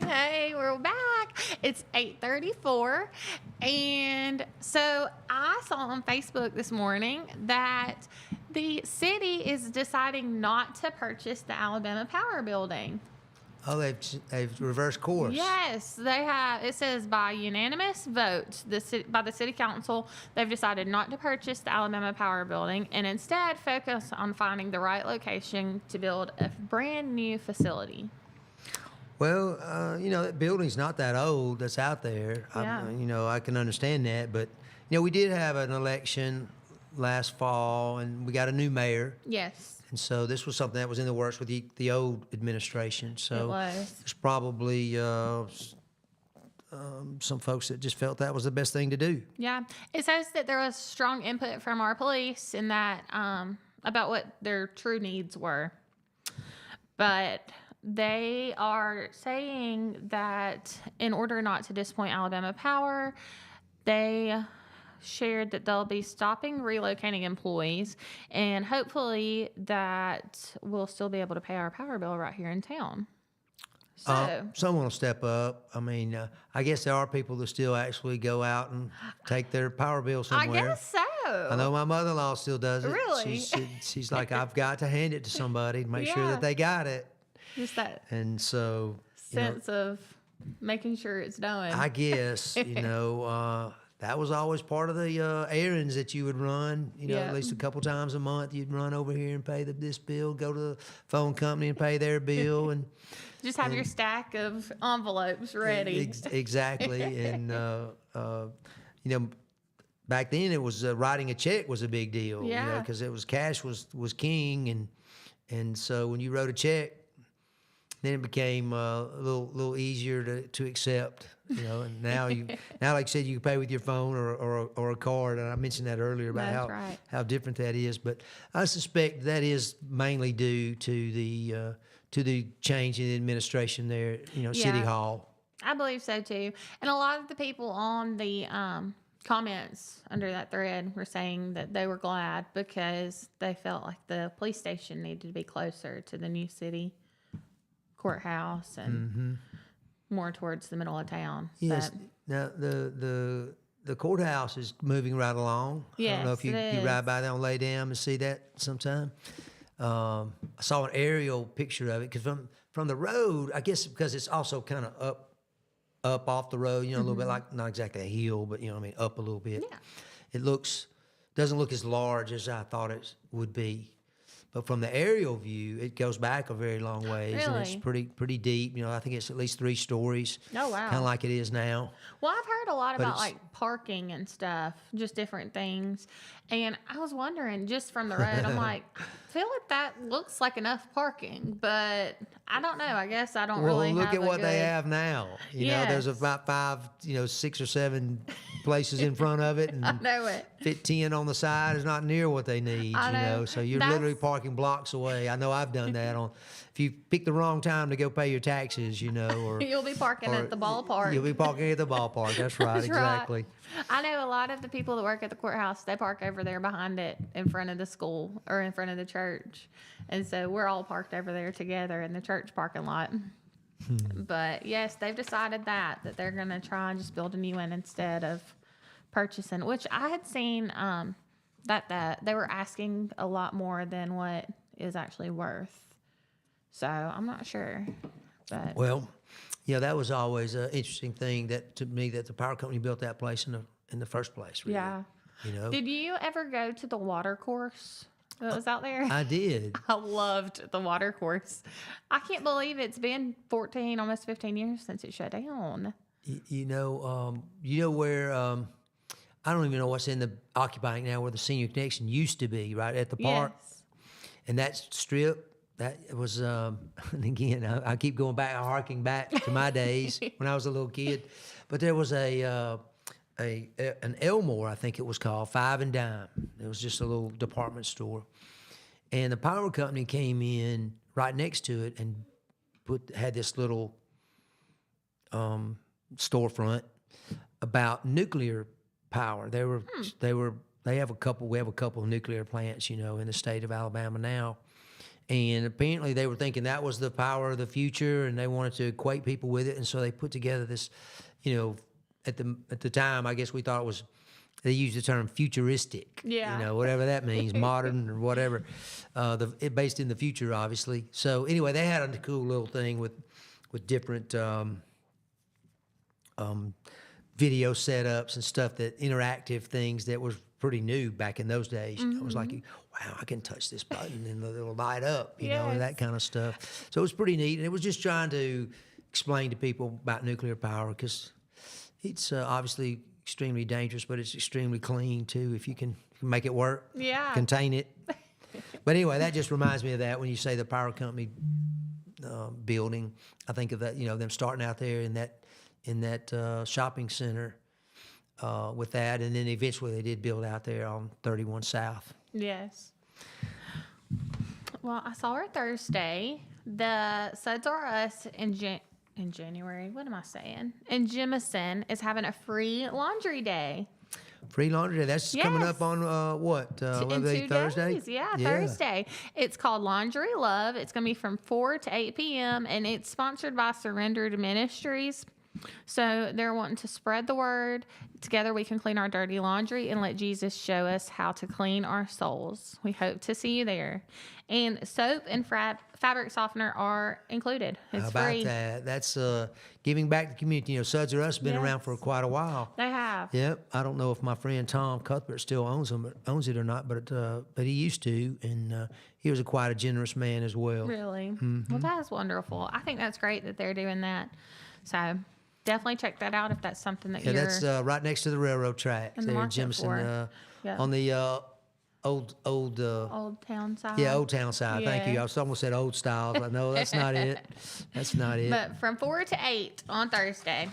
Hey, we're back. It's 8:34, and so I saw on Facebook this morning that the city is deciding not to purchase the Alabama Power Building. Oh, they've reversed course. Yes, they have. It says by unanimous vote, by the city council, they've decided not to purchase the Alabama Power Building and instead focus on finding the right location to build a brand new facility. Well, that building's not that old that's out there. Yeah. I can understand that. But, we did have an election last fall, and we got a new mayor. Yes. And so this was something that was in the works with the old administration. So It was. there's probably some folks that just felt that was the best thing to do. Yeah. It says that there was strong input from our police in that about what their true needs were. But they are saying that in order not to disappoint Alabama Power, they shared that they'll be stopping relocating employees, and hopefully that we'll still be able to pay our power bill right here in town. So Someone will step up. I mean, I guess there are people that still actually go out and take their power bill I somewhere. guess so. I know my mother-in-law still does it. Really? She's like, I've got to hand it to somebody to make sure Yeah. that they got it. Just that And so, sense of making sure it's done. I guess, that was always part of the errands that you would run. Yeah. At least a couple times a month, you'd run over here and pay this bill, go to the phone company and pay their bill, and Just have your stack of envelopes ready. Exactly. And back then it was writing a check was a big deal. Yeah. Because it was cash was king, and so when you wrote a check, then it became a little easier to accept. And now like I said, you can pay with your phone or a card. And I mentioned that earlier about That's right. how different that is. But I suspect that is mainly due to the change in the administration there. City Yeah. Hall. I believe so too. And a lot of the people on the comments under that thread were saying that they were glad because they felt like the police station needed to be closer to the new city courthouse and more towards the middle of town. Yes. But Now the courthouse is moving right along. I don't know Yes, if you it ride is. by there on Lay Down and see that sometime. I saw an aerial picture of it because from the road, I guess because it's also kind of up off the road, a little bit like not exactly a hill, but up a little bit. Yeah. It doesn't look as large as I thought it would be. But from the aerial view, it goes back a very long ways, and it's Really? pretty deep. I think it's at least 3 stories. Oh, wow. Kind of like it is now. Well, I've heard a lot But about it's- like parking and stuff, just different things. And I was wondering, just from the road, I'm like, I feel like that looks like enough parking, but I don't know. I guess I don't really Look have at a what they good- have now. There's Yes. about 5, 6 or 7 places in front of it, I and know it. fit 10 on the side is not near what they need. I know. So you're That's- literally parking blocks away. I know I've done that if you pick the wrong time to go pay your taxes, or You'll be parking or at the ballpark. You'll be parking at the ballpark. That's right, That's exactly. right. I know a lot of the people that work at the courthouse, they park over there behind it in front of the school or in front of the church. And so we're all parked over there together in the church parking lot. But yes, they've decided that they're going to try and just build a new one instead of purchasing, which I had seen that they were asking a lot more than what is actually worth. So I'm not sure. But Well, that was always an interesting thing to me that the power company built that place in the first place. Really. yeah. Did you ever go to the water course that was out there? I did. I loved the water course. I can't believe it's been 14, almost 15 years since it shut down. You know where I don't even know what's in the occupying now, where the Senior Connection used to be, right at the park, Yes. and that strip. That was, and again, I keep going back, harking back to my days when I was a little kid. But there was an Elmore, I think it was called, 5 and Dime. It was just a little department store, and the power company came in right next to it and had this little storefront about nuclear power. We have a couple of nuclear plants, in the state of Alabama now. And apparently they were thinking that was the power of the future, and they wanted to equate people with it. And so they put together this, at the time, I guess we thought it was, they used the term futuristic. Yeah. Whatever that means, modern or whatever. It based in the future, obviously. So anyway, they had a cool little thing with different video setups and stuff, that interactive things that was pretty new back in those days. It was like, wow, I can touch this button and it'll light up, and that kind of stuff. So it was pretty neat. And it was just trying to explain to people about nuclear power, because it's obviously extremely dangerous, but it's extremely clean too, if you can make it work, contain it. But anyway, that just reminds me of that when you say the power company building. I think of that, them starting out there in that shopping center with that, and then eventually they did build out there on 31 South. Yes. Well, I saw her Thursday. The Suds R Us in January. What am I saying? In Jemison is having a free laundry day. Free laundry day. That's coming up on what? In 2 Thursday? days. Yeah, Thursday. It's called Laundry Love. It's going to be from 4 to 8 p.m. and it's sponsored by Surrendered Ministries. So they're wanting to spread the word. Together we can clean our dirty laundry and let Jesus show us how to clean our souls. We hope to see you there. And soap and fabric softener are included. It's How about free. that? That's giving back to the community. Suds R Us has been around for quite a while. They have. Yep. I don't know if my friend Tom Cuthbert still owns it or not, but he used to, and he was quite a generous man as well. Really? Well, that's wonderful. I think that's great that they're doing that. So definitely check that out if that's something that Yeah, you're that's right next to the railroad tracks in the there in market Jemison, for. on the old Old Town side. yeah, Old Town side. Thank you. Yeah. I almost said Old Style, but no, that's not it. That's not it. But from 4 to 8 on Thursday.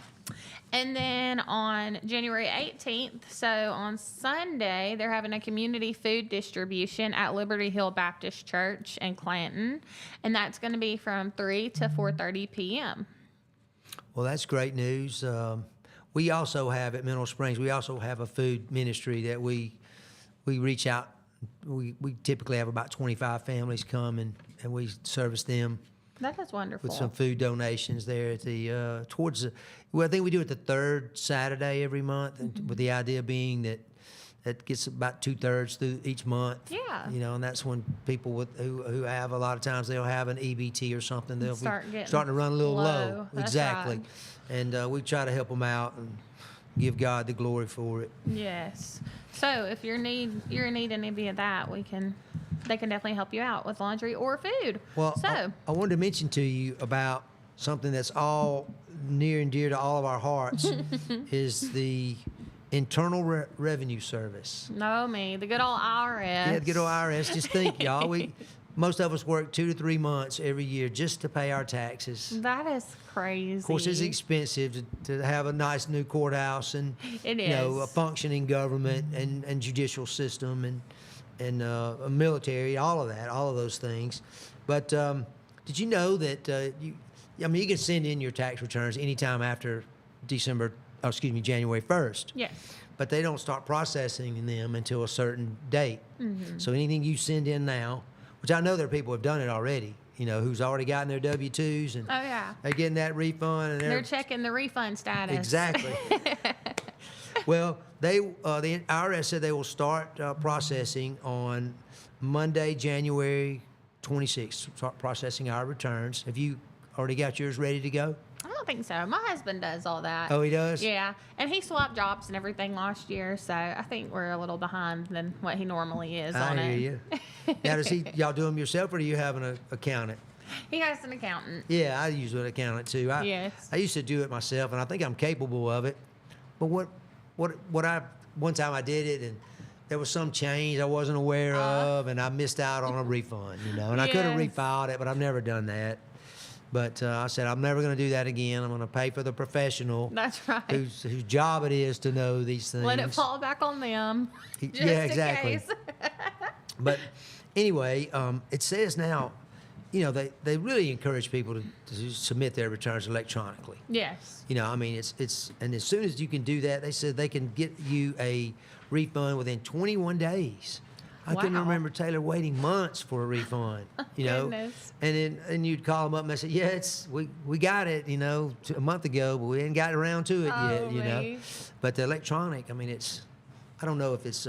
And then on January 18th, so on Sunday, they're having a community food distribution at Liberty Hill Baptist Church in Clanton. And that's going to be from 3 to 4:30 p.m. Well, that's great news. We also have at Mineral Springs, we also have a food ministry that we reach out. We typically have about 25 families come and we service them That is wonderful. with some food donations there at the I think we do it the third Saturday every month, and with the idea being that gets about 2/3 through each month. Yeah. And that's when people who have a lot of times they'll have an EBT or something. They'll Start be getting starting to run a little low. That's Exactly. right. And we try to help them out and give God the glory for it. Yes. So if you're in need of any of that, they can definitely help you out with laundry or food. Well, so I wanted to mention to you about something that's all near and dear to all of our hearts is the Internal Revenue Service. know me, the good old IRS. Yeah, the good old IRS. Just think, y'all, most of us work 2 to 3 months every year just to pay our taxes. That is crazy. Of course, it's expensive to have a nice new courthouse and It a is. functioning government and judicial system and a military, all of those things. But did you know that you can send in your tax returns anytime after January 1st. Yes. But they don't start processing them until a certain date. Mm-hmm. So anything you send in now, which I know there are people who have done it already, who's already gotten their W-2s and Oh yeah. they're getting that refund and They're checking the refund status. Exactly. Well, the IRS said they will start processing on Monday, January 26th. Start processing our returns. Have you already got yours ready to go? I don't think so. My husband does all that. Oh, he does? Yeah, and he swapped jobs and everything last year, so I think we're a little behind than what he normally is on I it. hear you. Now, y'all do them yourself, or do you have an accountant? He has an accountant. Yeah, I use an accountant too. Yes. I used to do it myself, and I think I'm capable of it. But one time I did it, and there was some change I wasn't aware of, and I missed out on a refund. And I could have Yes. refiled it, but I've never done that. But I said I'm never going to do that again. I'm going to pay for the professional, That's right. whose job it is to know these things. Let it fall back on them. Just Yeah, exactly. In case. But anyway, it says now, they really encourage people to submit their returns electronically. Yes. It's and as soon as you can do that, they said they can get you a refund within 21 days. I couldn't Wow. remember Taylor waiting months for a refund, you know. Goodness. And you'd call them up and they said, yeah, we got it, you know, a month ago, but we ain't got around to it yet, you know. Holy. But the electronic, I mean, I don't know if it's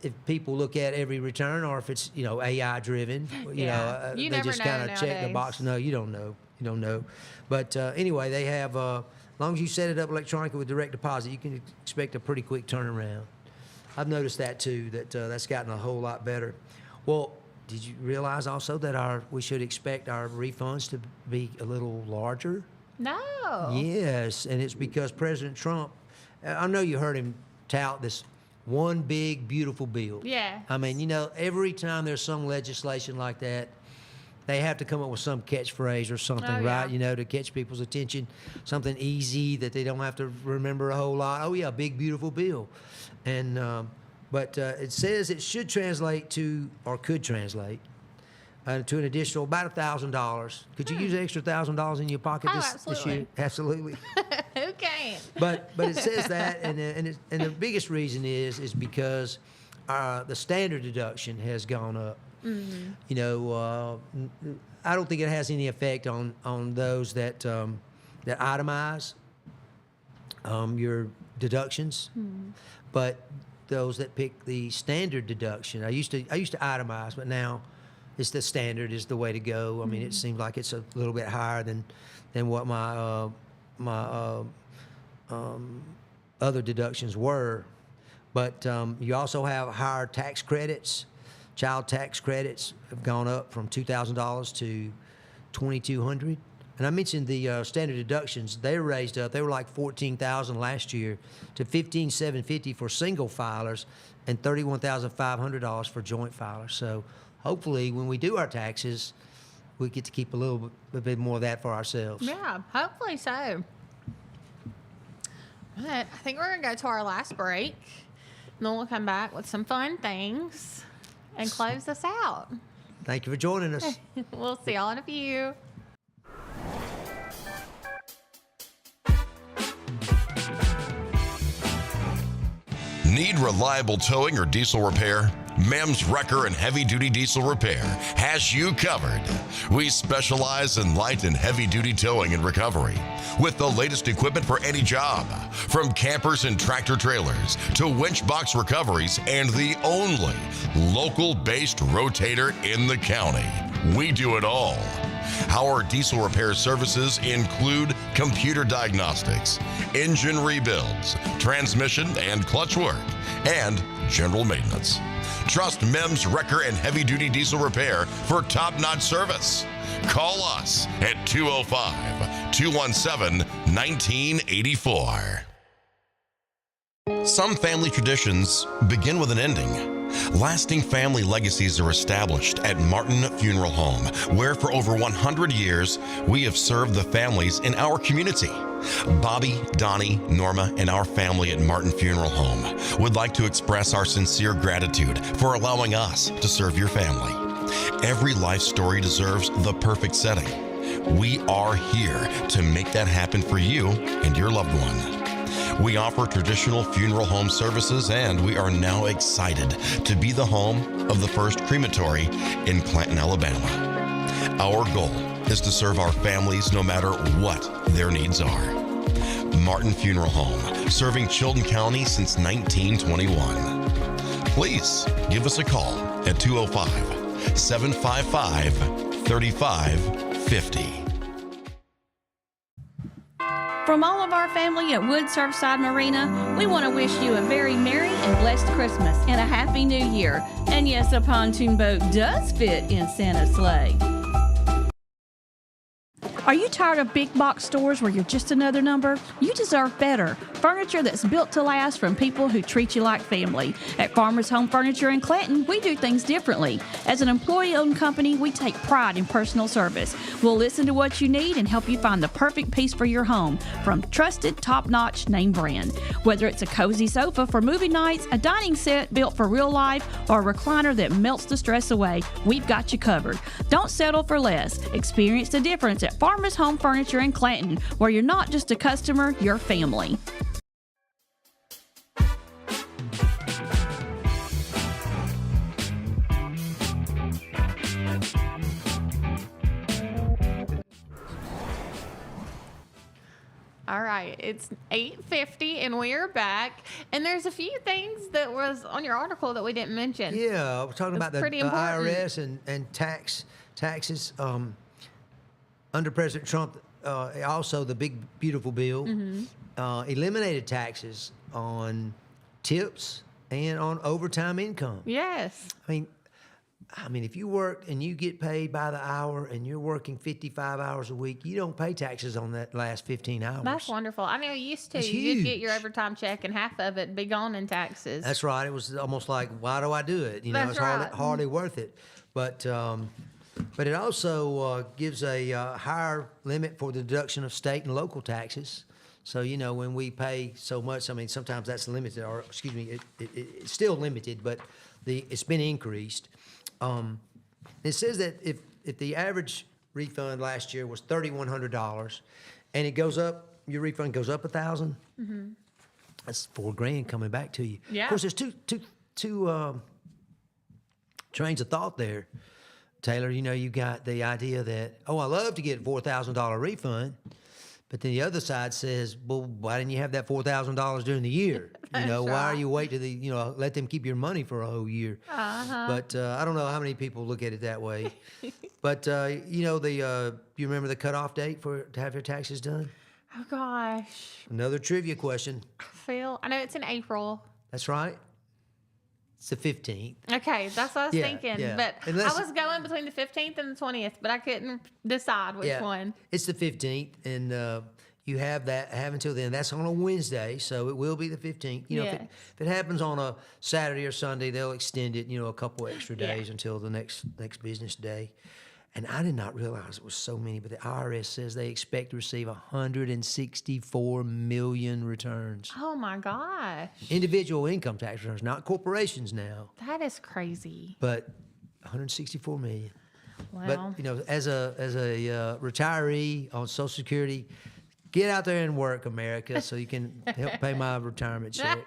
if people look at every return or if it's, you know, AI driven. You Yeah. know, You they never just know kind of check the nowadays. box. No, you don't know. You don't know. But anyway, they have, as long as you set it up electronically with direct deposit, you can expect a pretty quick turnaround. I've noticed that too, that's gotten a whole lot better. Well, did you realize also that we should expect our refunds to be a little larger? No. Yes, and it's because President Trump, I know you heard him tout this one big, beautiful bill. Yeah. I mean, you know, every time there's some legislation like that, they have to come up with some catchphrase or something, Oh, yeah. right? You know, to catch people's attention, something easy that they don't have to remember a whole lot. Oh, yeah, big, beautiful bill. And, but it says it should translate to, or could translate, to an additional about $1,000. Could you use an extra $1,000 in your pocket Oh, this year? Absolutely. Who can't? But it says that, and the biggest reason is because the standard deduction has gone up. Mm-hmm. You know, I don't think it has any effect on those that that itemize your deductions, but those that pick the standard deduction. I used to itemize, but now it's the standard is the way to go. I mean, it seems like it's a little bit higher than what my other deductions were. But you also have higher tax credits. Child tax credits have gone up from $2,000 to $2,200. And I mentioned the standard deductions. They were raised up. They were like $14,000 last year to $15,750 for single filers and $31,500 for joint filers. So hopefully when we do our taxes, we get to keep a bit more of that for ourselves. Yeah, hopefully so. But I think we're going to go to our last break. And then we'll come back with some fun things and close this out. Thank you for joining us. We'll see y'all in a few. Need reliable towing or diesel repair? Mem's Wrecker and Heavy Duty Diesel Repair has you covered. We specialize in light and heavy duty towing and recovery with the latest equipment for any job, from campers and tractor trailers to winch box recoveries and the only local-based rotator in the county. We do it all. Our diesel repair services include computer diagnostics, engine rebuilds, transmission and clutch work, and general maintenance. Trust Mem's Wrecker and Heavy Duty Diesel Repair for top-notch service. Call us at 205-217-1984. Some family traditions begin with an ending. Lasting family legacies are established at Martin Funeral Home, where for over 100 years, we have served the families in our community. Bobby, Donnie, Norma, and our family at Martin Funeral Home would like to express our sincere gratitude for allowing us to serve your family. Every life story deserves the perfect setting. We are here to make that happen for you and your loved one. We offer traditional funeral home services, and we are now excited to be the home of the first crematory in Clanton, Alabama. Our goal is to serve our families no matter what their needs are. Martin Funeral Home, serving Chilton County since 1921. Please give us a call at 205-755-3550. From all of our family at Wood Surfside Marina, we want to wish you a very merry and blessed Christmas and a happy new year. And yes, a pontoon boat does fit in Santa's sleigh. Are you tired of big box stores where you're just another number? You deserve better. Furniture that's built to last from people who treat you like family. At Farmers Home Furniture in Clanton, we do things differently. As an employee-owned company, we take pride in personal service. We'll listen to what you need and help you find the perfect piece for your home from trusted, top-notch name brand. Whether it's a cozy sofa for movie nights, a dining set built for real life, or a recliner that melts the stress away, we've got you covered. Don't settle for less. Experience the difference at Farmers Home Furniture in Clanton, where you're not just a customer, you're family. All right, it's 8:50, and we are back. And there's a few things that was on your article that we didn't mention. Yeah, we're talking It's about the pretty important. IRS and taxes. Under President Trump, also the big beautiful bill eliminated taxes on tips and on overtime income. Yes. I mean, if you work and you get paid by the hour and you're working 55 hours a week, you don't pay taxes on that last 15 hours. That's wonderful. I know you used to. That's You'd get your huge. overtime check and half of it be gone in taxes. That's right. It was almost like, why do I do it? You know, That's it's right. hardly worth it. But it also gives a higher limit for the deduction of state and local taxes. So, you know, when we pay so much, I mean, sometimes that's limited, or excuse me, it's still limited, but it's been increased. It says that if the average refund last year was $3,100, and it goes up, your refund goes up $1,000. That's $4,000 coming back to you. Yeah. Of course, there's two trains of thought there, Taylor. You know, you got the idea that, I love to get a $4,000 refund. But then the other side says, well, why didn't you have that $4,000 during the year? You know, why are you waiting to let them keep your money for a whole year? But I don't know how many people look at it that way. But, you remember the cutoff date to have your taxes done? Oh, gosh. Another trivia question. I know it's in April. That's right. It's the 15th. Okay, that's what I was Yeah, thinking. yeah. But Unless- I was going between the 15th and the 20th, but I couldn't decide which one. It's the 15th, and you have until then. That's on a Wednesday, so it will be the 15th. You know, Yes. if it happens on a Saturday or Sunday, they'll extend it, a couple extra Yeah. days until the next business day. And I did not realize it was so many, but the IRS says they expect to receive 164 million returns. Oh, my gosh. Individual income tax returns, not corporations now, That is crazy. but 164 million. Well, But as a retiree on Social Security, get out there and work, America, so you can help pay my retirement check.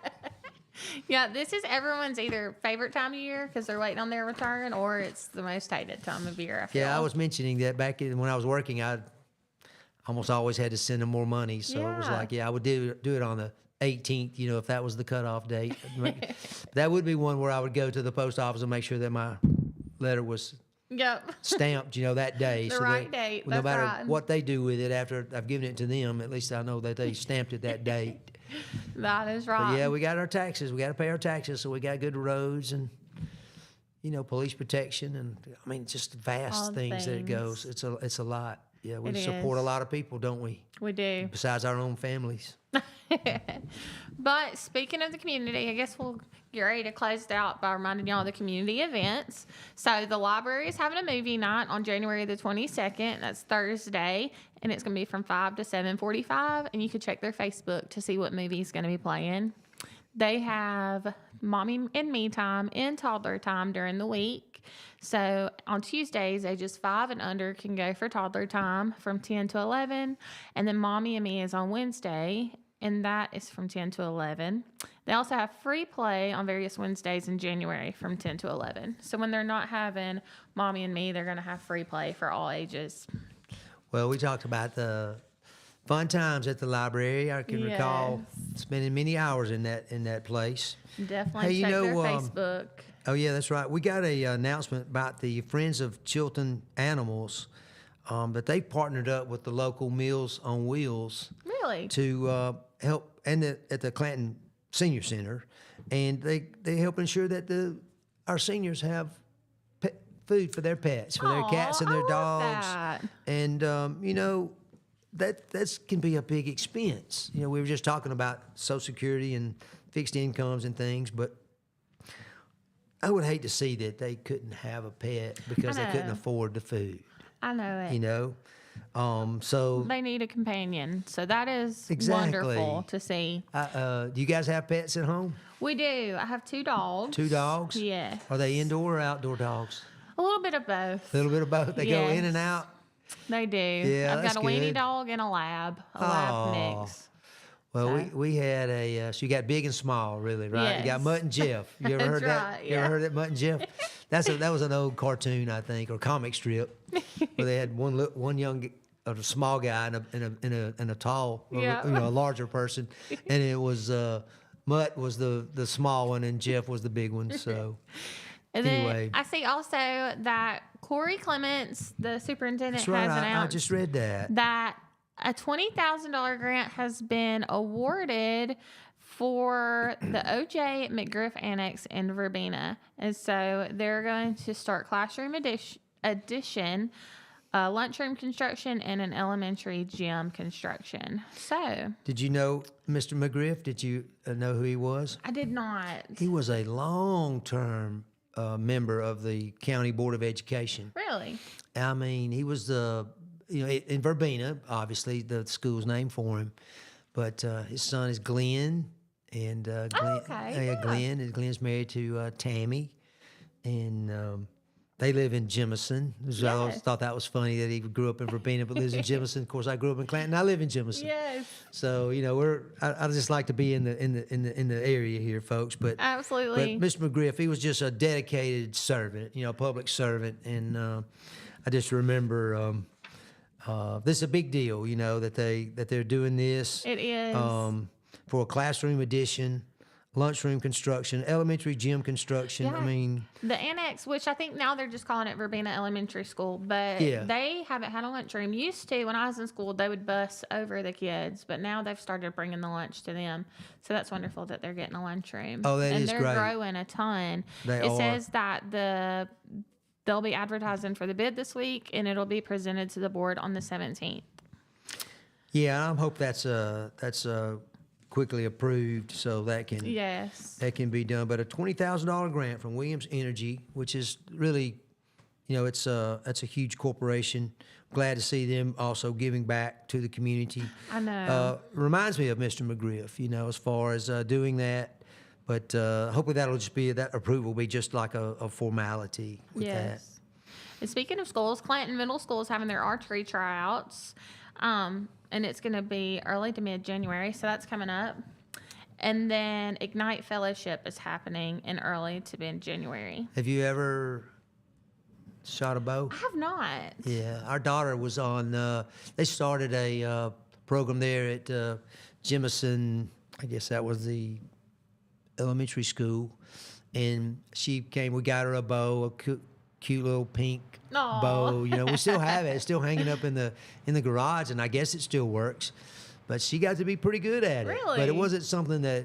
yeah, this is everyone's either favorite time of year because they're waiting on their return, or it's the most hated time of year, I feel. Yeah, I was mentioning that back when I was working, I almost always had to send them more money, so it was Yeah. like, I would do it on the 18th, if that was the cutoff date. That would be one where I would go to the post office and make sure that my letter was Yep. stamped, that day. The right date, No that's matter right. what they do with it after I've given it to them, at least I know that they stamped it that date. That is But right. yeah, we got our taxes. We got to pay our taxes, so we got good roads and police protection, and just vast All the things that it goes. things. It's a lot. Yeah, we It support a is. lot of people, don't we? We do. Besides our own families. But speaking of the community, I guess we'll get ready to close it out by reminding y'all of the community events. So the library is having a movie night on January the 22nd. That's Thursday, and it's going to be from 5 to 7:45. And you can check their Facebook to see what movie is going to be playing. They have mommy and me time and toddler time during the week. So on Tuesdays, ages 5 and under can go for toddler time from 10 to 11. And then mommy and me is on Wednesday, and that is from 10 to 11. They also have free play on various Wednesdays in January from 10 to 11. So when they're not having mommy and me, they're going to have free play for all ages. Well, we talked about the fun times at the library. I can recall spending many hours in that place. Definitely Hey, check their know, Facebook. Oh, yeah, that's right. We got a announcement about the Friends of Chilton Animals that they partnered up with the local Meals on Wheels Really? to help, and at the Clanton Senior Center, and they help ensure that our seniors have food for their pets, for their cats and Aw, their I love dogs, that. and that can be a big expense. We were just talking about Social Security and fixed incomes and things, but I would hate to see that they couldn't have a pet because they couldn't know. afford the food. I know it. So They need a companion. So that is Exactly. wonderful to see. do you guys have pets at home? We do. I have 2 dogs. 2 dogs? Yeah. Are they indoor or outdoor dogs? A little bit of both. A little bit of both. They go in Yes. and out. They do. Yeah, I've that's got a weenie good. dog and a lab Aw. mix. Well, So- we had so you got big and small, really, right? You got Yes. Mutt and Jeff. You ever heard That's that? right, You ever yeah. heard that Mutt and Jeff? That was an old cartoon, I think, or comic strip, where they had one young a small guy and a tall, Yeah. a larger person, and it was Mutt was the small one and Jeff was the big one. So And anyway. then I see also that Corey Clements, the superintendent, that's right. has I announced just read that. that a $20,000 grant has been awarded for the O.J. McGriff Annex in Verbena. And so they're going to start classroom addition, lunchroom construction, and an elementary gym construction. So Did you know Mr. McGriff? Did you know who he was? I did not. He was a long-term member of the County Board of Education. Really? I mean, he was in Verbena, obviously the school's named for him, but his son is Glenn, and Glenn, okay, yeah. Glenn, and Glenn's married to Tammy, and they live in Jemison. I always Yes. thought that was funny that he grew up in Verbena but lives in Jemison. Of course, I grew up in Clanton. I live in Jemison. Yes. So I just like to be in the area here, folks. But Absolutely. But Mr. McGriff, he was just a dedicated servant, public servant, and I just remember this is a big deal, that they're doing this. It is. For a classroom addition, lunchroom construction, elementary gym construction. Yeah. I mean, The annex, which I think now they're just calling it Verbena Elementary School, but Yeah. they haven't had a lunchroom. Used to, when I was in school, they would bus over the kids, but now they've started bringing the lunch to them. So that's wonderful that they're getting a lunchroom. Oh, that and is they're great. growing a ton. They it are. says that they'll be advertising for the bid this week, and it'll be presented to the board on the 17th. yeah, I hope that's quickly approved so that can Yes. that can be done. But a $20,000 grant from Williams Energy, which is really, that's a huge corporation. Glad to see them also giving back to the community. I know. Reminds me of Mr. McGriff, as far as doing that. But hopefully that approval will be just like a formality with that. Yes. And speaking of schools, Clanton Middle School is having their archery tryouts. And it's going to be early to mid-January, so that's coming up. And then Ignite Fellowship is happening in early to mid-January. Have you ever shot a bow? I have not. Yeah, our daughter was on. They started a program there at Jemison. I guess that was the elementary school, and she came. We got her a bow, cute little pink Aw. bow. We still have it. It's still hanging up in the garage, and I guess it still works. But she got to be pretty good at it. Really? But it wasn't something that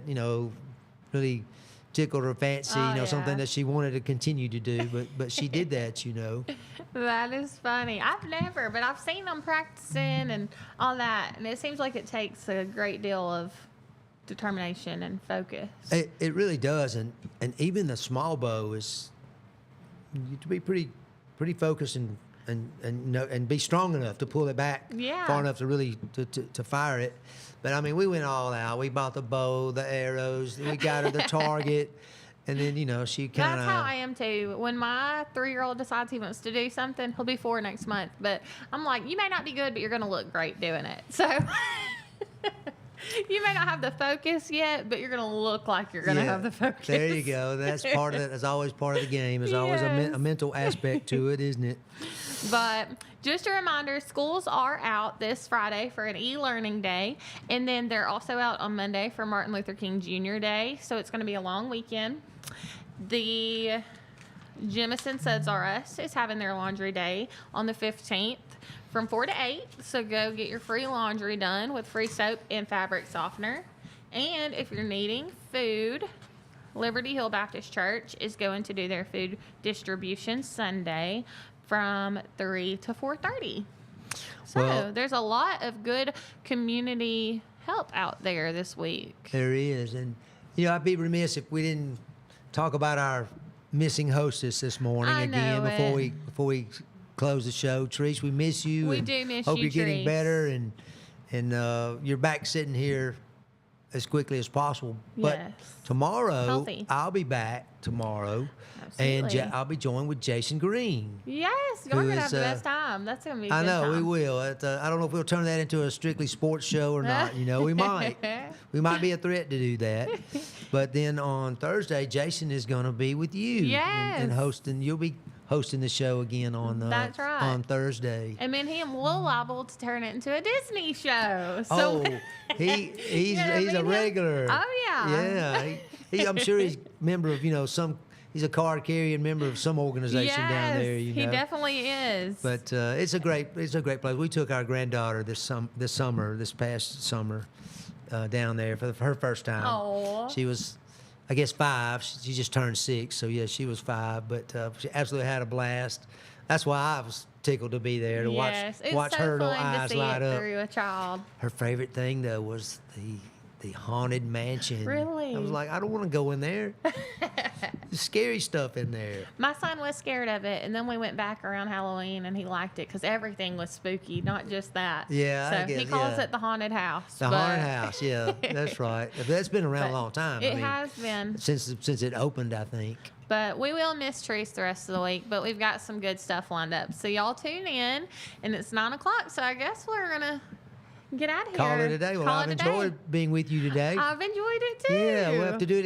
really tickled her fancy. Oh, Something yeah. that she wanted to continue to do. But she did that. That is funny. I've never, but I've seen them practicing and all that, and it seems like it takes a great deal of determination and focus. It really does, and even the small bow is you have to be pretty focused and be strong enough to pull it back Yeah. far enough to really to fire it. But I mean, we went all out. We bought the bow, the arrows, we got her the target, and then she kind That's how of. I am too. When my 3-year-old decides he wants to do something, he'll be 4 next month. But I'm like, you may not be good, but you're going to look great doing it. So you may not have the focus yet, but you're going to look like you're going to have the focus. There you go. That's part of it. That's always part of the game. There's always Yes. a mental aspect to it, isn't it? But just a reminder, schools are out this Friday for an e-learning day, and then they're also out on Monday for Martin Luther King Jr. Day, so it's going to be a long weekend. The Jemison Suds R Us is having their laundry day on the 15th from 4 to 8, so go get your free laundry done with free soap and fabric softener. And if you're needing food, Liberty Hill Baptist Church is going to do their food distribution Sunday from 3 to 4:30. So Well- there's a lot of good community help out there this week. There is, and I'd be remiss if we didn't talk about our missing hostess this morning I again know before we close the show. Trish, we miss you. We and do miss hope you, you're getting Trish. better and you're back sitting here as quickly as possible. But Yes. tomorrow, Healthy. I'll be back tomorrow, Absolutely. and I'll be joined with Jason Green. Yes, you're Who going to is, have the best time. That's going to be a I good know time. we will. I don't know if we'll turn that into a strictly sports show or not. We might. We might be a threat to do that. But then on Thursday, Jason is going to be with you and Yes. hosting. You'll be hosting the show again on That's right. on Thursday. And me and him will liable to turn it into a Disney show. So Oh, he's Yeah, he's me a and him- regular. Oh, yeah. Yeah, I'm sure he's a member of some. He's a card carrying member of some organization down there. he definitely is. But it's a great place. We took our granddaughter this past summer, down there for her first time. Aw. She was, I guess, 5. She just turned 6, so yeah, she was 5. But she absolutely had a blast. That's why I was tickled to be there to yes, it's watch so her little fun to eyes see light it up. through a child. Her favorite thing though was the haunted mansion. Really? I was like, I don't want to go in there. There's scary stuff in there. My son was scared of it, and then we went back around Halloween, and he liked it because everything was spooky, not just that. Yeah, so I guess, he calls yeah. it the haunted house. The haunted house, yeah, that's right. That's been around a But long time. It has been. Since it opened, I think. But we will miss Treese the rest of the week, but we've got some good stuff lined up. So y'all tune in, and it's 9 o'clock, so I guess we're going to get out of here. Call it a day. Well, Call I've it a day. enjoyed being with you today. I've enjoyed it too. Yeah, we'll have to do it